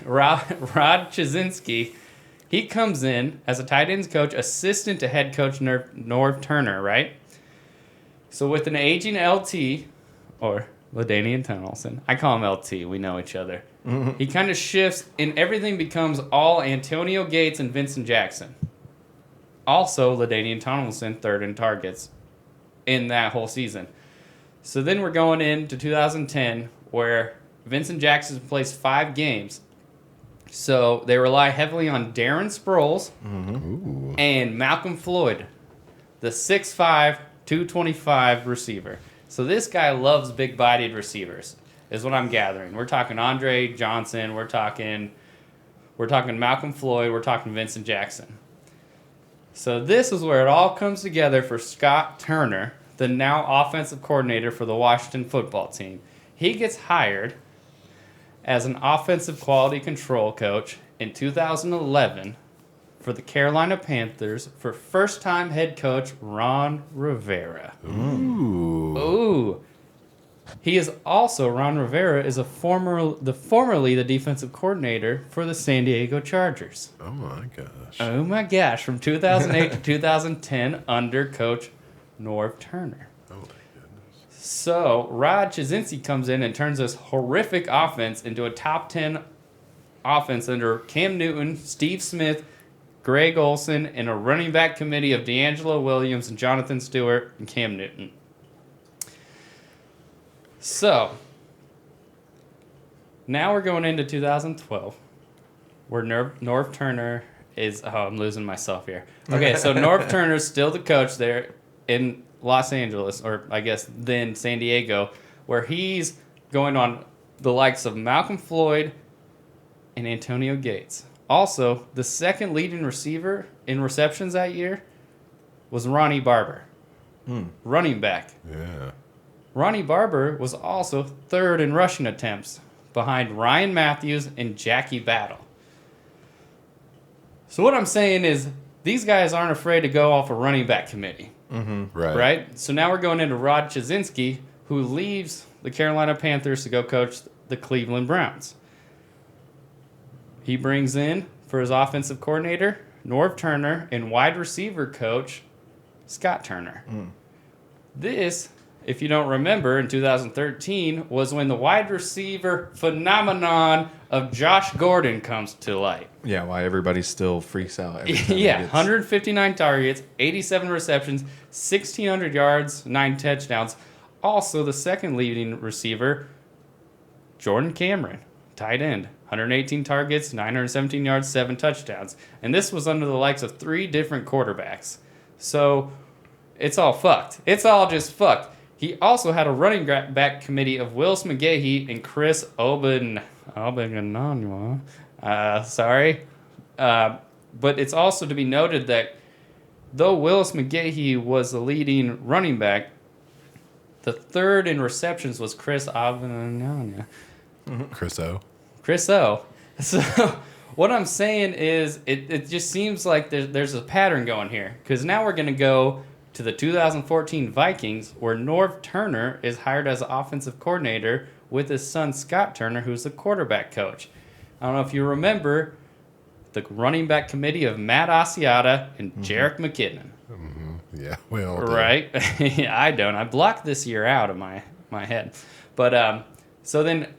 Chazinski, he comes in as a tight ends coach, assistant to head coach Norv Turner, right? So with an aging LT, or LaDainian Tomlinson, I call him LT, we know each other. Mm-hmm. He kind of shifts, and everything becomes all Antonio Gates and Vincent Jackson. Also, LaDainian Tomlinson, 3rd in targets in that whole season. So then we're going into 2010, where Vincent Jackson plays 5 games. So they rely heavily on Darren Sproles and Malcolm Floyd, the 6'5", 225 receiver. So this guy loves big-bodied receivers, is what I'm gathering. We're talking Andre Johnson. We're talking Malcolm Floyd. We're talking Vincent Jackson. So this is where it all comes together for Scott Turner, the now offensive coordinator for the Washington football team. He gets hired as an offensive quality control coach in 2011 for the Carolina Panthers for first-time head coach Ron Rivera. Ooh. He is also, Ron Rivera is formerly the defensive coordinator for the San Diego Chargers. Oh my gosh, from 2008 to 2010 under coach Norv Turner. So Rod Chazinski comes in and turns this horrific offense into a top 10 offense under Cam Newton, Steve Smith, Greg Olson, and a running back committee of D'Angelo Williams and Jonathan Stewart and Cam Newton. So now we're going into 2012, where Norv Turner is... Oh, I'm losing myself here. Okay, so Norv Turner's still the coach there in Los Angeles, or I guess then San Diego, where he's going on the likes of Malcolm Floyd and Antonio Gates. Also, the second leading receiver in receptions that year was Ronnie Barber, running back. Yeah. Ronnie Barber was also 3rd in rushing attempts, behind Ryan Matthews and Jackie Battle. So what I'm saying is, these guys aren't afraid to go off a running back committee. Right? So now we're going into Rod Chazinski, who leaves the Carolina Panthers to go coach the Cleveland Browns. He brings in, for his offensive coordinator, Norv Turner, and wide receiver coach, Scott Turner. This, if you don't remember, in 2013 was when the wide receiver phenomenon of Josh Gordon comes to light. Yeah, why everybody still freaks out. Every time Yeah, he gets- 159 targets, 87 receptions, 1,600 yards, 9 touchdowns. Also, the second leading receiver, Jordan Cameron, tight end, 118 targets, 917 yards, 7 touchdowns. And this was under the likes of 3 different quarterbacks. So it's all fucked. It's all just fucked. He also had a running back committee of Willis McGahee and Chris Obenanwa. Sorry. But it's also to be noted that though Willis McGahee was the leading running back, the third in receptions was Chris Obenanwa. Chris O. Chris O. So what I'm saying is it just seems like there's a pattern going here. Because now we're going to go to the 2014 Vikings, where Norv Turner is hired as offensive coordinator with his son Scott Turner, who's the quarterback coach. I don't know if you remember the running back committee of Matt Asiata and Jerick McKinnon. Yeah, we all do. Right? I don't. I blocked this year out of my head. But so then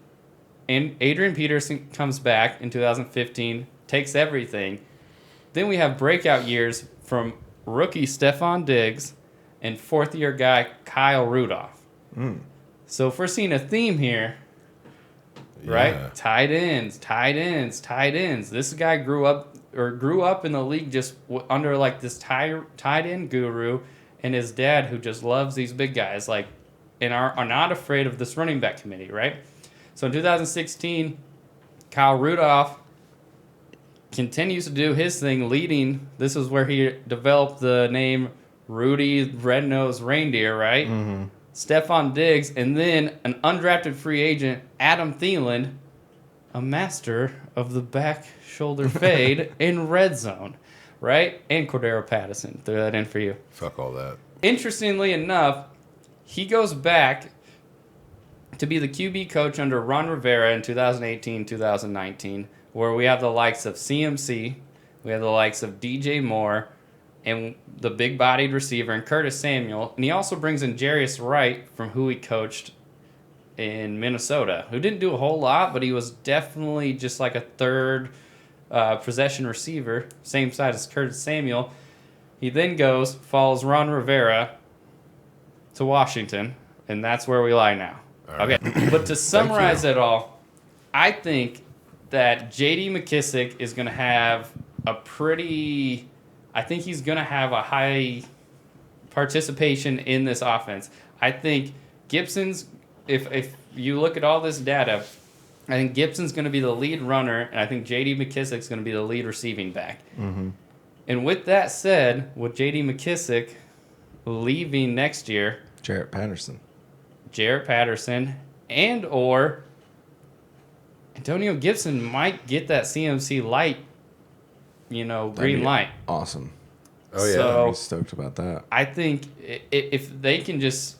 and Adrian Peterson comes back in 2015, takes everything. Then we have breakout years from rookie Stephon Diggs and fourth-year guy Kyle Rudolph. So if we're seeing a theme here, right? Yeah. Tight ends. This guy grew up in the league just under like this tight end guru, and his dad who just loves these big guys, like, and are not afraid of this running back committee, right? So in 2016, Kyle Rudolph continues to do his thing, leading. This is where he developed the name Rudy Red-Nosed Reindeer, right? Stephon Diggs, and then an undrafted free agent, Adam Thielen, a master of the back shoulder fade in red zone, right? And Cordero Patterson. Throw that in for you. Fuck all that. Interestingly enough, he goes back to be the QB coach under Ron Rivera in 2018-2019, where we have the likes of CMC, we have the likes of DJ Moore, and the big-bodied receiver, and Curtis Samuel. And he also brings in Jarius Wright, from who he coached in Minnesota, who didn't do a whole lot, but he was definitely just like a third possession receiver, same size as Curtis Samuel. He then follows Ron Rivera to Washington, and that's where we lie now. All Okay, right. but to summarize it all, I think that J.D. McKissick is going to have I think he's going to have a high participation in this offense. I think Gibson's, if you look at all this data, I think Gibson's going to be the lead runner, and I think J.D. McKissick's going to be the lead receiving back. And with that said, with J.D. McKissick leaving next year, Jarrett Patterson, and or Antonio Gibson might get that CMC light, green light. Awesome. Oh yeah. So- I'm stoked about that. I think if they can just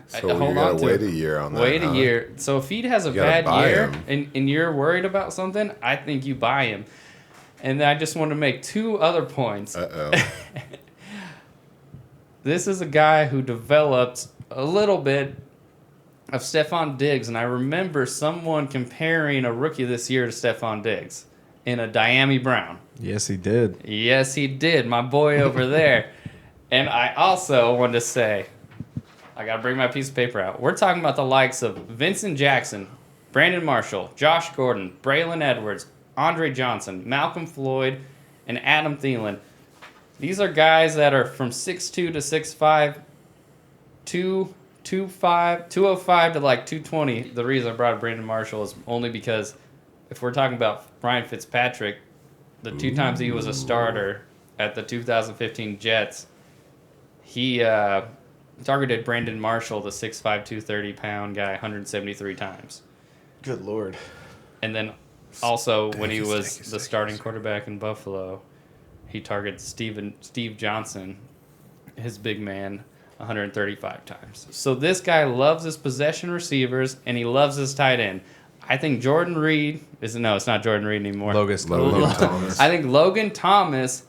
So hold you on gotta to wait it. a year on that. Wait huh? a year. So if he has a You gotta bad buy year him. and you're worried about something, I think you buy him. And I just want to make 2 other points. Uh-oh. This is a guy who developed a little bit of Stephon Diggs, and I remember someone comparing a rookie this year to Stephon Diggs in a Diami Brown. Yes, he did. Yes, he did, my boy over there. And I also wanted to say, I got to bring my piece of paper out. We're talking about the likes of Vincent Jackson, Brandon Marshall, Josh Gordon, Braylon Edwards, Andre Johnson, Malcolm Floyd, and Adam Thielen. These are guys that are from 6'2 to 6'5, 205 to like 220. The reason I brought up Brandon Marshall is only because if we're talking about Ryan Fitzpatrick, the 2 times he was a starter at the 2015 Jets, he targeted Brandon Marshall, the 6'5", 230-pound guy, 173 times. Good Lord. And then also when he Thank you, was thank you, the thank starting you. quarterback in Buffalo, he targeted Steve Johnson his big man 135 times. So this guy loves his possession receivers, and he loves his tight end. I think Jordan Reed it's not Jordan Reed anymore. Logan Thomas. I think Logan Thomas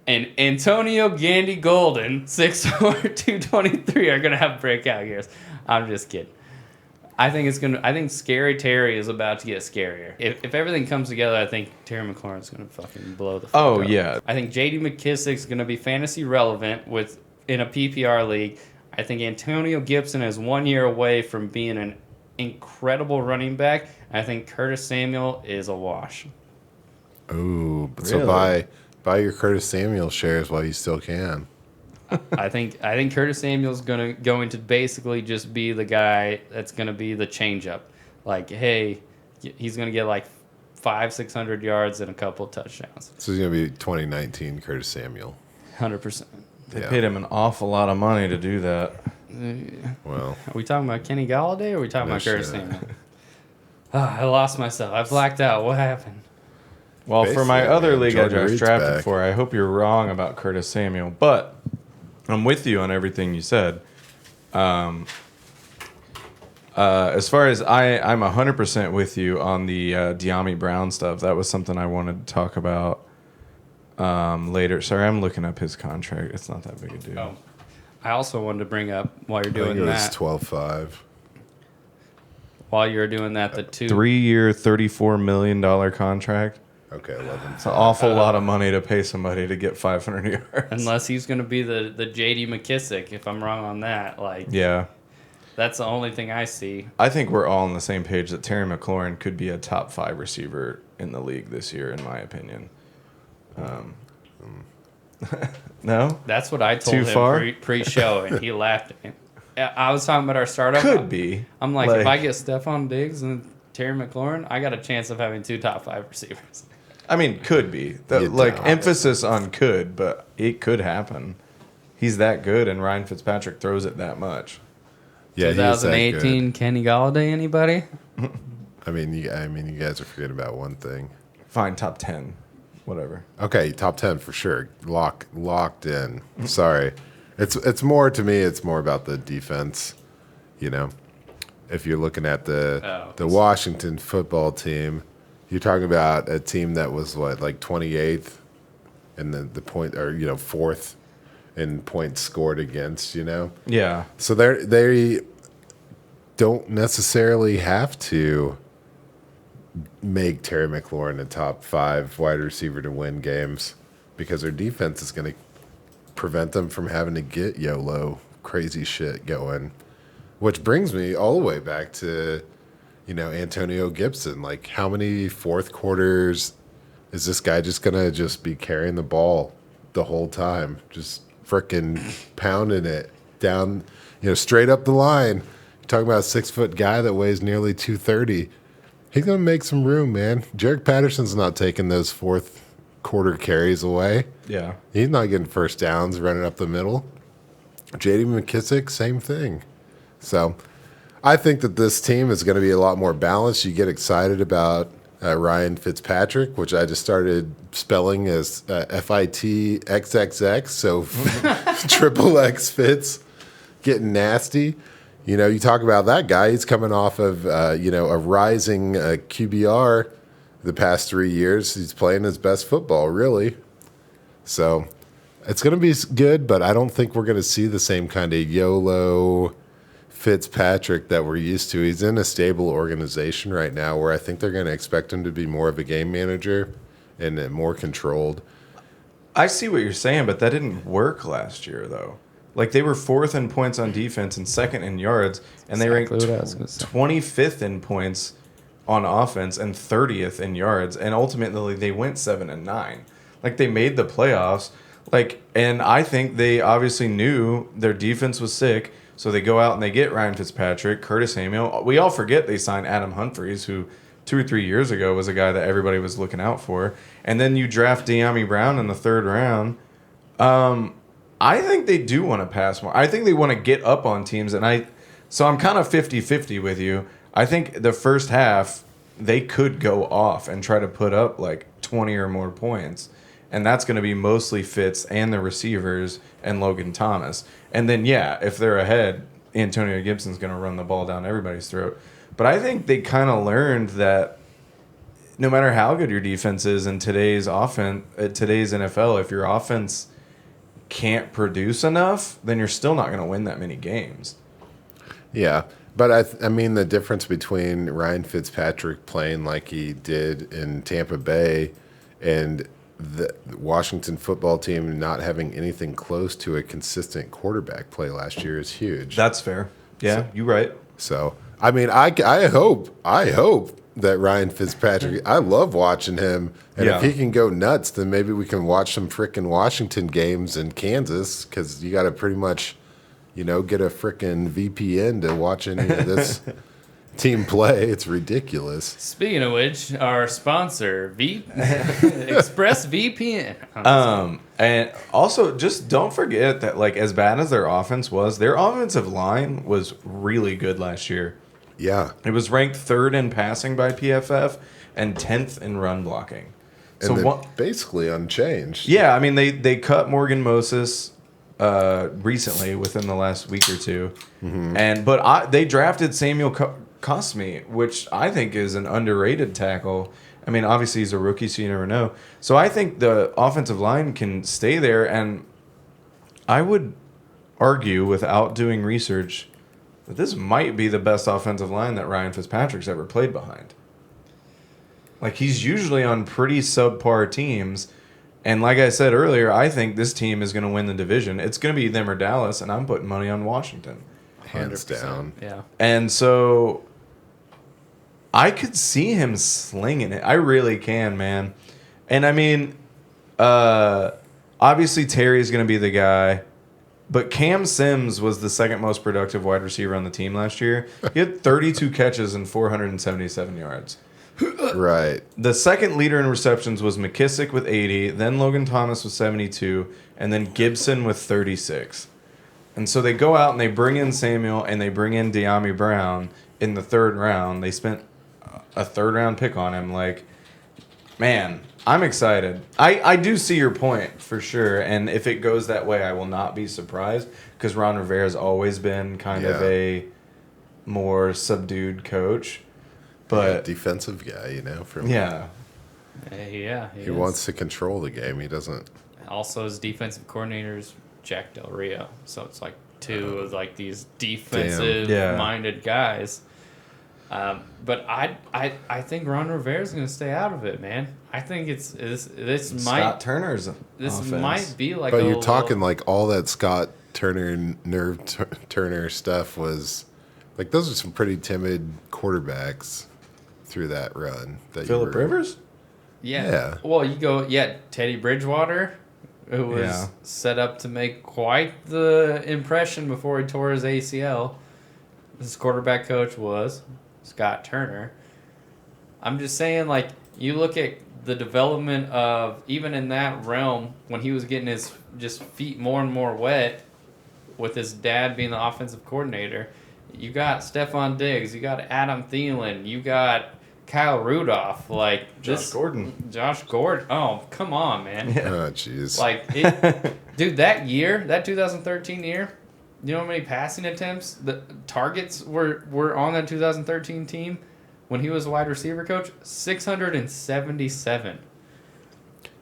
and Antonio Gandy Golden, 6'4", 223, are gonna have breakout years. I'm just kidding. I think Scary Terry is about to get scarier. If everything comes together, I think Terry McLaurin's gonna fucking blow the fuck up. Oh yeah. I think J.D. McKissick's gonna be fantasy relevant in a PPR league. I think Antonio Gibson is 1 year away from being an incredible running back. I think Curtis Samuel is a wash. Ooh, Really? so buy your Curtis Samuel shares while you still can. I think Curtis Samuel's going to basically just be the guy that's going to be the changeup. Like, hey, he's going to get like 500-600 yards and a couple touchdowns. So he's gonna be 2019 Curtis Samuel. 100%. They paid him an awful lot of money to do that. Well, Are we talking about Kenny Galladay or are we talking No about Curtis shit. Samuel? I lost myself. I blacked out. What happened? Well, for my Basically, other man, league Jordan I just Reed's drafted back. for, I hope you're wrong about Curtis Samuel, but I'm with you on everything you said. As far as I'm 100% with you on the De'Ami Brown stuff. That was something I wanted to talk about later. Sorry, I'm looking up his contract. It's not that big a deal. Oh, I also wanted to bring up while you're I think doing it was that. 12.5. While you're doing that, the two 3-year, $34 million contract. Okay, 11. It's an awful lot of money to pay somebody to get 500 yards. unless he's going to be the J.D. McKissick. If I'm wrong on that, like Yeah. that's the only thing I see. I think we're all on the same page that Terry McLaurin could be a top 5 receiver in the league this year, in my opinion. No? That's what I told Too him far? pre-show, and he laughed at me. I was talking about our startup. Could be. I'm like, if I get Stephon Diggs and Terry McLaurin, I got a chance of having 2 top 5 receivers. I mean, could be. You Like, doubt it. emphasis on could, but it could happen. He's that good, and Ryan Fitzpatrick throws it that much. Yeah, he is that 2018 Kenny Galladay, anybody? good. I mean, you guys are forgetting about one thing. Fine, top 10. Whatever. Okay, top 10 for sure. Locked in. Sorry. It's more to me, it's more about the defense, you know. If you're looking at the Washington football team, you're talking about a team that was what, like 28th in the point, or 4th in points scored against, Yeah. So they don't necessarily have to make Terry McLaurin a top 5 wide receiver to win games, because their defense is going to prevent them from having to get YOLO crazy shit going. Which brings me all the way back to, Antonio Gibson. Like, how many fourth quarters is this guy just going to just be carrying the ball the whole time? Just freaking pounding it down, straight up the line. You're talking about a 6-foot guy that weighs nearly 230. He's going to make some room, man. Jarek Patterson's not taking those fourth quarter carries away. Yeah. He's not getting first downs running up the middle. J.D. McKissick, same thing. So I think that this team is going to be a lot more balanced. You get excited about Ryan Fitzpatrick, which I just started spelling as FITXXX, so triple X Fitz, getting nasty. You talk about that guy. He's coming off of, a rising QBR the past 3 years. He's playing his best football, really. So it's going to be good, but I don't think we're going to see the same kind of YOLO Fitzpatrick that we're used to. He's in a stable organization right now where I think they're going to expect him to be more of a game manager and more controlled. I see what you're saying, but that didn't work last year, though. Like, they were 4th in points on defense and 2nd in yards, and they ranked Exactly what I was gonna say. 25th in points on offense and 30th in yards, and ultimately they went 7-9. Like, they made the playoffs. Like, and I think they obviously knew their defense was sick, so they go out and they get Ryan Fitzpatrick, Curtis Samuel. We all forget they signed Adam Humphries, who 2 or 3 years ago was a guy that everybody was looking out for. And then you draft De'Ami Brown in the 3rd round. I think they do want to pass more. I think they want to get up on teams, so I'm kind of 50-50 with you. I think the first half they could go off and try to put up like 20 or more points, and that's going to be mostly Fitz and the receivers and Logan Thomas. And then, yeah, if they're ahead, Antonio Gibson's going to run the ball down everybody's throat. But I think they kind of learned that no matter how good your defense is in today's NFL, if your offense can't produce enough, then you're still not going to win that many games. Yeah, but I mean the difference between Ryan Fitzpatrick playing like he did in Tampa Bay and the Washington football team not having anything close to a consistent quarterback play last year is huge. That's fair. Yeah, you're right. So, I mean, I hope that Ryan Fitzpatrick, I love watching him. And if he can go nuts, then maybe we can watch some frickin' Washington games in Kansas because you got to pretty much, get a frickin' VPN to watch any of this team play. It's ridiculous. Speaking of which, our sponsor, ExpressVPN. And also, just don't forget that, like, as bad as their offense was, their offensive line was really good last year. Yeah. It was ranked 3rd in passing by PFF and 10th in run blocking. And so basically unchanged. Yeah, I mean, they cut Morgan Moses recently within the last week or two. Mm-hmm. But they drafted Samuel Cosmi, which I think is an underrated tackle. I mean, obviously he's a rookie, so you never know. So I think the offensive line can stay there, and I would argue, without doing research, that this might be the best offensive line that Ryan Fitzpatrick's ever played behind. Like, he's usually on pretty subpar teams, and like I said earlier, I think this team is going to win the division. It's going to be them or Dallas, and I'm putting money on Washington. Hands 100%. down. Yeah. And so I could see him slinging it. I really can, man. And I mean, obviously Terry's going to be the guy, but Cam Sims was the second most productive wide receiver on the team last year. He had 32 catches and 477 yards. Right. The second leader in receptions was McKissick with 80, then Logan Thomas with 72, and then Gibson with 36. And so they go out and they bring in Samuel and they bring in De'Ami Brown in the 3rd round. They spent a 3rd-round pick on him. Like, man, I'm excited. I do see your point for sure, and if it goes that way, I will not be surprised because Ron Rivera's always been kind of a more subdued coach. But defensive guy, He wants to control the game. He doesn't. Also, his defensive coordinator is Jack Del Rio, so it's like two of like these defensive-minded guys. But I think Ron Rivera's going to stay out of it, man. I think this might Scott Turner's this offense. might be like. But you're talking like all that Scott Turner Turner stuff was like those are some pretty timid quarterbacks through that run. Phillip Rivers? Yeah. Well, you go Teddy Bridgewater, who was set up to make quite the impression before he tore his ACL. His quarterback coach was Scott Turner. I'm just saying, like, you look at the development of, even in that realm, when he was getting his just feet more and more wet with his dad being the offensive coordinator, you got Stephon Diggs, you got Adam Thielen, you got Kyle Rudolph, like Josh Gordon. Oh, come on, man. Yeah. Oh, jeez. Like, dude, that 2013 year, you know how many passing attempts, the targets were on that 2013 team when he was a wide receiver coach? 677.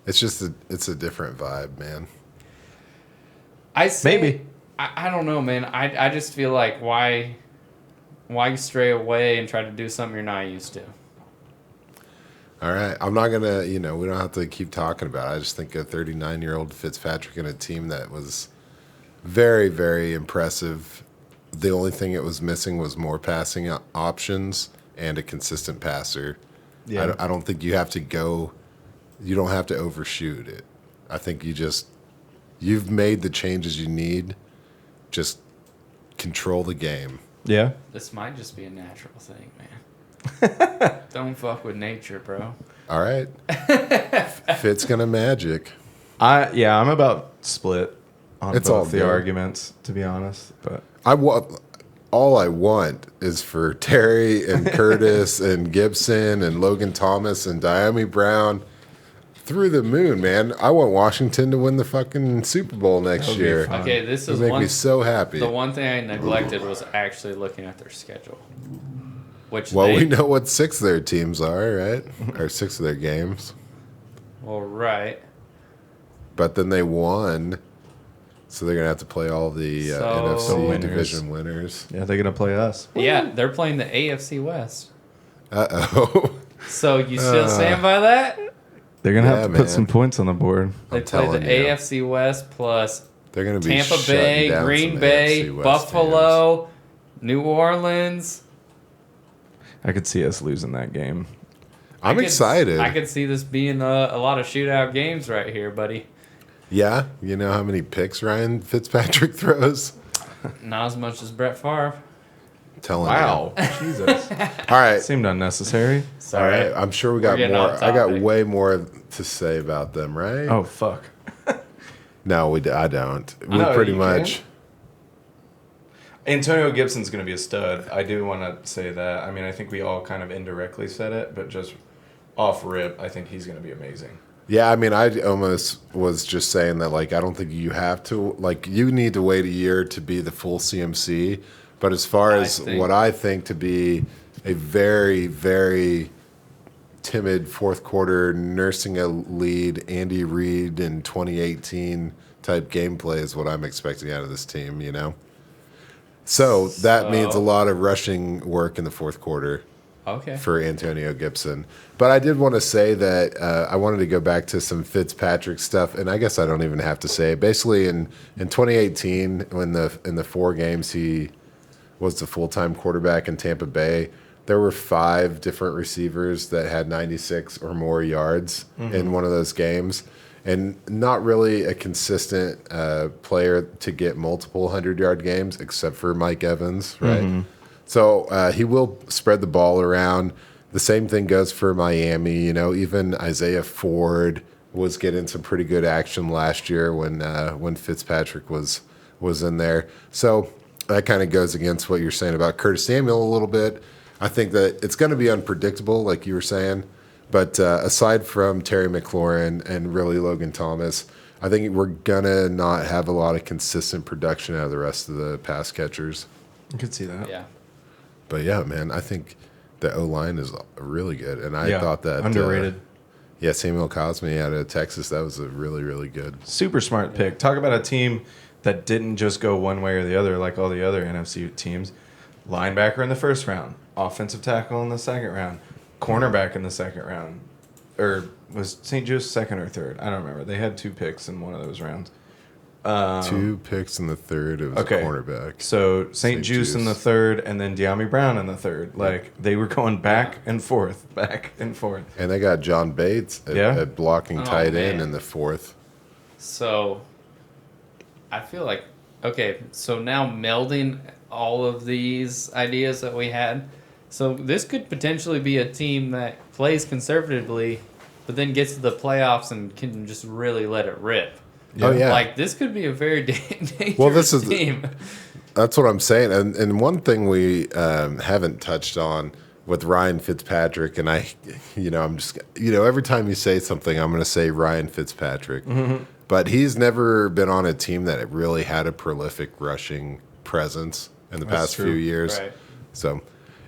It's just it's a different vibe, man. Maybe. I don't know, man. I just feel like why stray away and try to do something you're not used to? All right. I'm not going to, we don't have to keep talking about it. I just think a 39-year-old Fitzpatrick in a team that was very, very impressive. The only thing it was missing was more passing options and a consistent passer. Yeah. I don't think you don't have to overshoot it. I think you've made the changes you need. Just control the game. Yeah. This might just be a natural thing, man. Don't fuck with nature, bro. All right. Fitz gonna magic. I'm about split on It's all both the good. arguments, to be honest. But all I want is for Terry and Curtis and Gibson and Logan Thomas and Diami Brown, through the moon, man. I want Washington to win the fucking Super Bowl next That'd be year. fun. Okay, this It'll is make one. me so happy. The one thing I neglected was actually looking at their schedule. Which Well, they, we know what 6 of their teams are, right? Or 6 of their games. Well, right. But then they won, so they're gonna have to play all the So- NFC The winners. division winners. Yeah, they're gonna play us. Yeah, they're playing the AFC West. Uh-oh. So you still stand by that? They're gonna Yeah, have to man. put some points on the board. They I'm play the telling you. AFC West plus They're gonna be Tampa shutting Bay, down Green some Bay, AFC West Buffalo, New Orleans. I could see us losing that game. I'm excited. I could see this being a lot of shootout games right here, buddy. Yeah, you know how many picks Ryan Fitzpatrick throws? Not as much as Brett Favre. I'm telling Wow, Jesus, you. All right. seemed unnecessary. All Sorry. right. I'm sure we got getting more. off I got topic. way more to say about them, right? Oh fuck. No, I don't. We No, pretty you much. Antonio Gibson's going to be a stud. I do want to say that. I mean, I think we all kind of indirectly said it, but just off rip, I think he's going to be amazing. Yeah, I mean, I almost was just saying that, like, I don't think you have to, like, you need to wait a year to be the full CMC. But as far as what I think to be a very, very timid fourth quarter nursing a lead, Andy Reid in 2018 type gameplay is what I'm expecting out of this team, you know? So that means a lot of rushing work in the fourth quarter. Okay. For Antonio Gibson. But I did want to say that I wanted to go back to some Fitzpatrick stuff, and I guess I don't even have to say it. Basically, in 2018, when in the 4 games he was the full-time quarterback in Tampa Bay, there were 5 different receivers that had 96 or more yards in one of those games, and not really a consistent player to get multiple 100-yard games, except for Mike Evans, right? So he will spread the ball around. The same thing goes for Miami. You know, even Isaiah Ford was getting some pretty good action last year when Fitzpatrick was in there. So that kind of goes against what you're saying about Curtis Samuel a little bit. I think that it's going to be unpredictable, like you were saying. But aside from Terry McLaurin and really Logan Thomas, I think we're going to not have a lot of consistent production out of the rest of the pass catchers. I could see that. Yeah. But yeah, man, I think the O-line is really good. And I Yeah, thought that underrated. Yeah, Samuel Cosme out of Texas, that was a really, really good. Super smart pick. Talk about a team that didn't just go one way or the other like all the other NFC teams. Linebacker in the first round, offensive tackle in the second round, cornerback in the second round. Or was St. Jude's second or third? I don't remember. They had 2 picks in one of those rounds. 2 picks in the third. It was Okay. a cornerback. So St. Juice Juice. in the third, and then De'Ami Brown in the third. Like they were going back and forth, back and forth. And they got John Bates at blocking tight end in the 4th. So I feel like, okay, so now melding all of these ideas that we had. So this could potentially be a team that plays conservatively, but then gets to the playoffs and can just really let it rip. Oh, yeah. Like, this could be a very dangerous Well, this is team. That's what I'm saying. And one thing we haven't touched on with Ryan Fitzpatrick, and I'm just, every time you say something, I'm going to say Ryan Fitzpatrick. But he's never been on a team that really had a prolific rushing presence in the past few years. Right. So,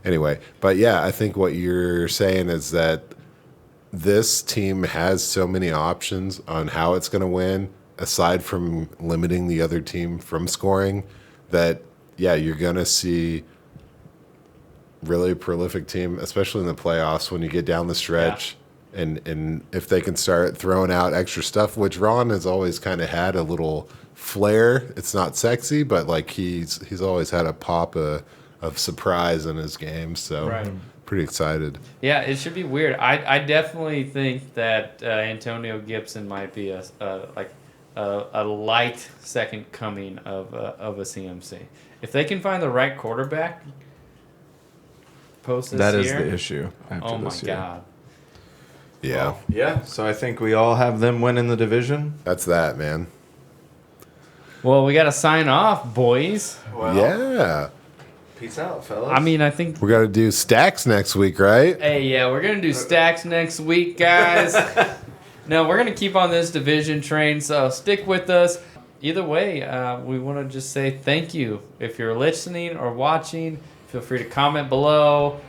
anyway, but yeah, I think what you're saying is that this team has so many options on how it's going to win, aside from limiting the other team from scoring, that, yeah, you're going to see really a prolific team, especially in the playoffs when you get down the stretch. Yeah. And if they can start throwing out extra stuff, which Ron has always kind of had a little flair. It's not sexy, but like he's always had a pop of surprise in his game. So pretty excited. Yeah, it should be weird. I definitely think that Antonio Gibson might be a light second coming of a CMC. If they can find the right quarterback post this year. That is the issue after this year. Oh, my God. Yeah. Well, yeah, so I think we all have them winning the division. That's that, man. Well, we got to sign off, boys. Well, Yeah. peace out, fellas. I mean, I think... We got to do stacks next week, right? Hey, yeah, we're going to do stacks next week, guys. No, we're going to keep on this division train, so stick with us. Either way, we want to just say thank you. If you're listening or watching, feel free to comment below.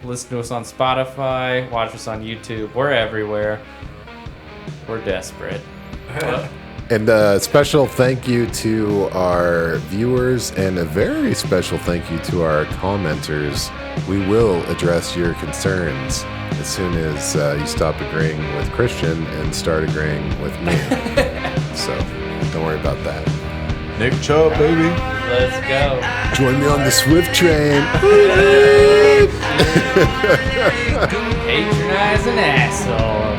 Listen to us on Spotify. Watch us on YouTube. We're everywhere. We're desperate. And a special thank you to our viewers and a very special thank you to our commenters. We will address your concerns as soon as you stop agreeing with Christian and start agreeing with me. So don't worry about that. Nick Chubb, baby. Let's go. Join me on the Swift train. Patronizing asshole.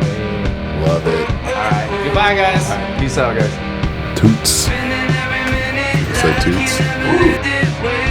Love it. All right. Goodbye, guys. Peace out, guys. Toots. Say toots.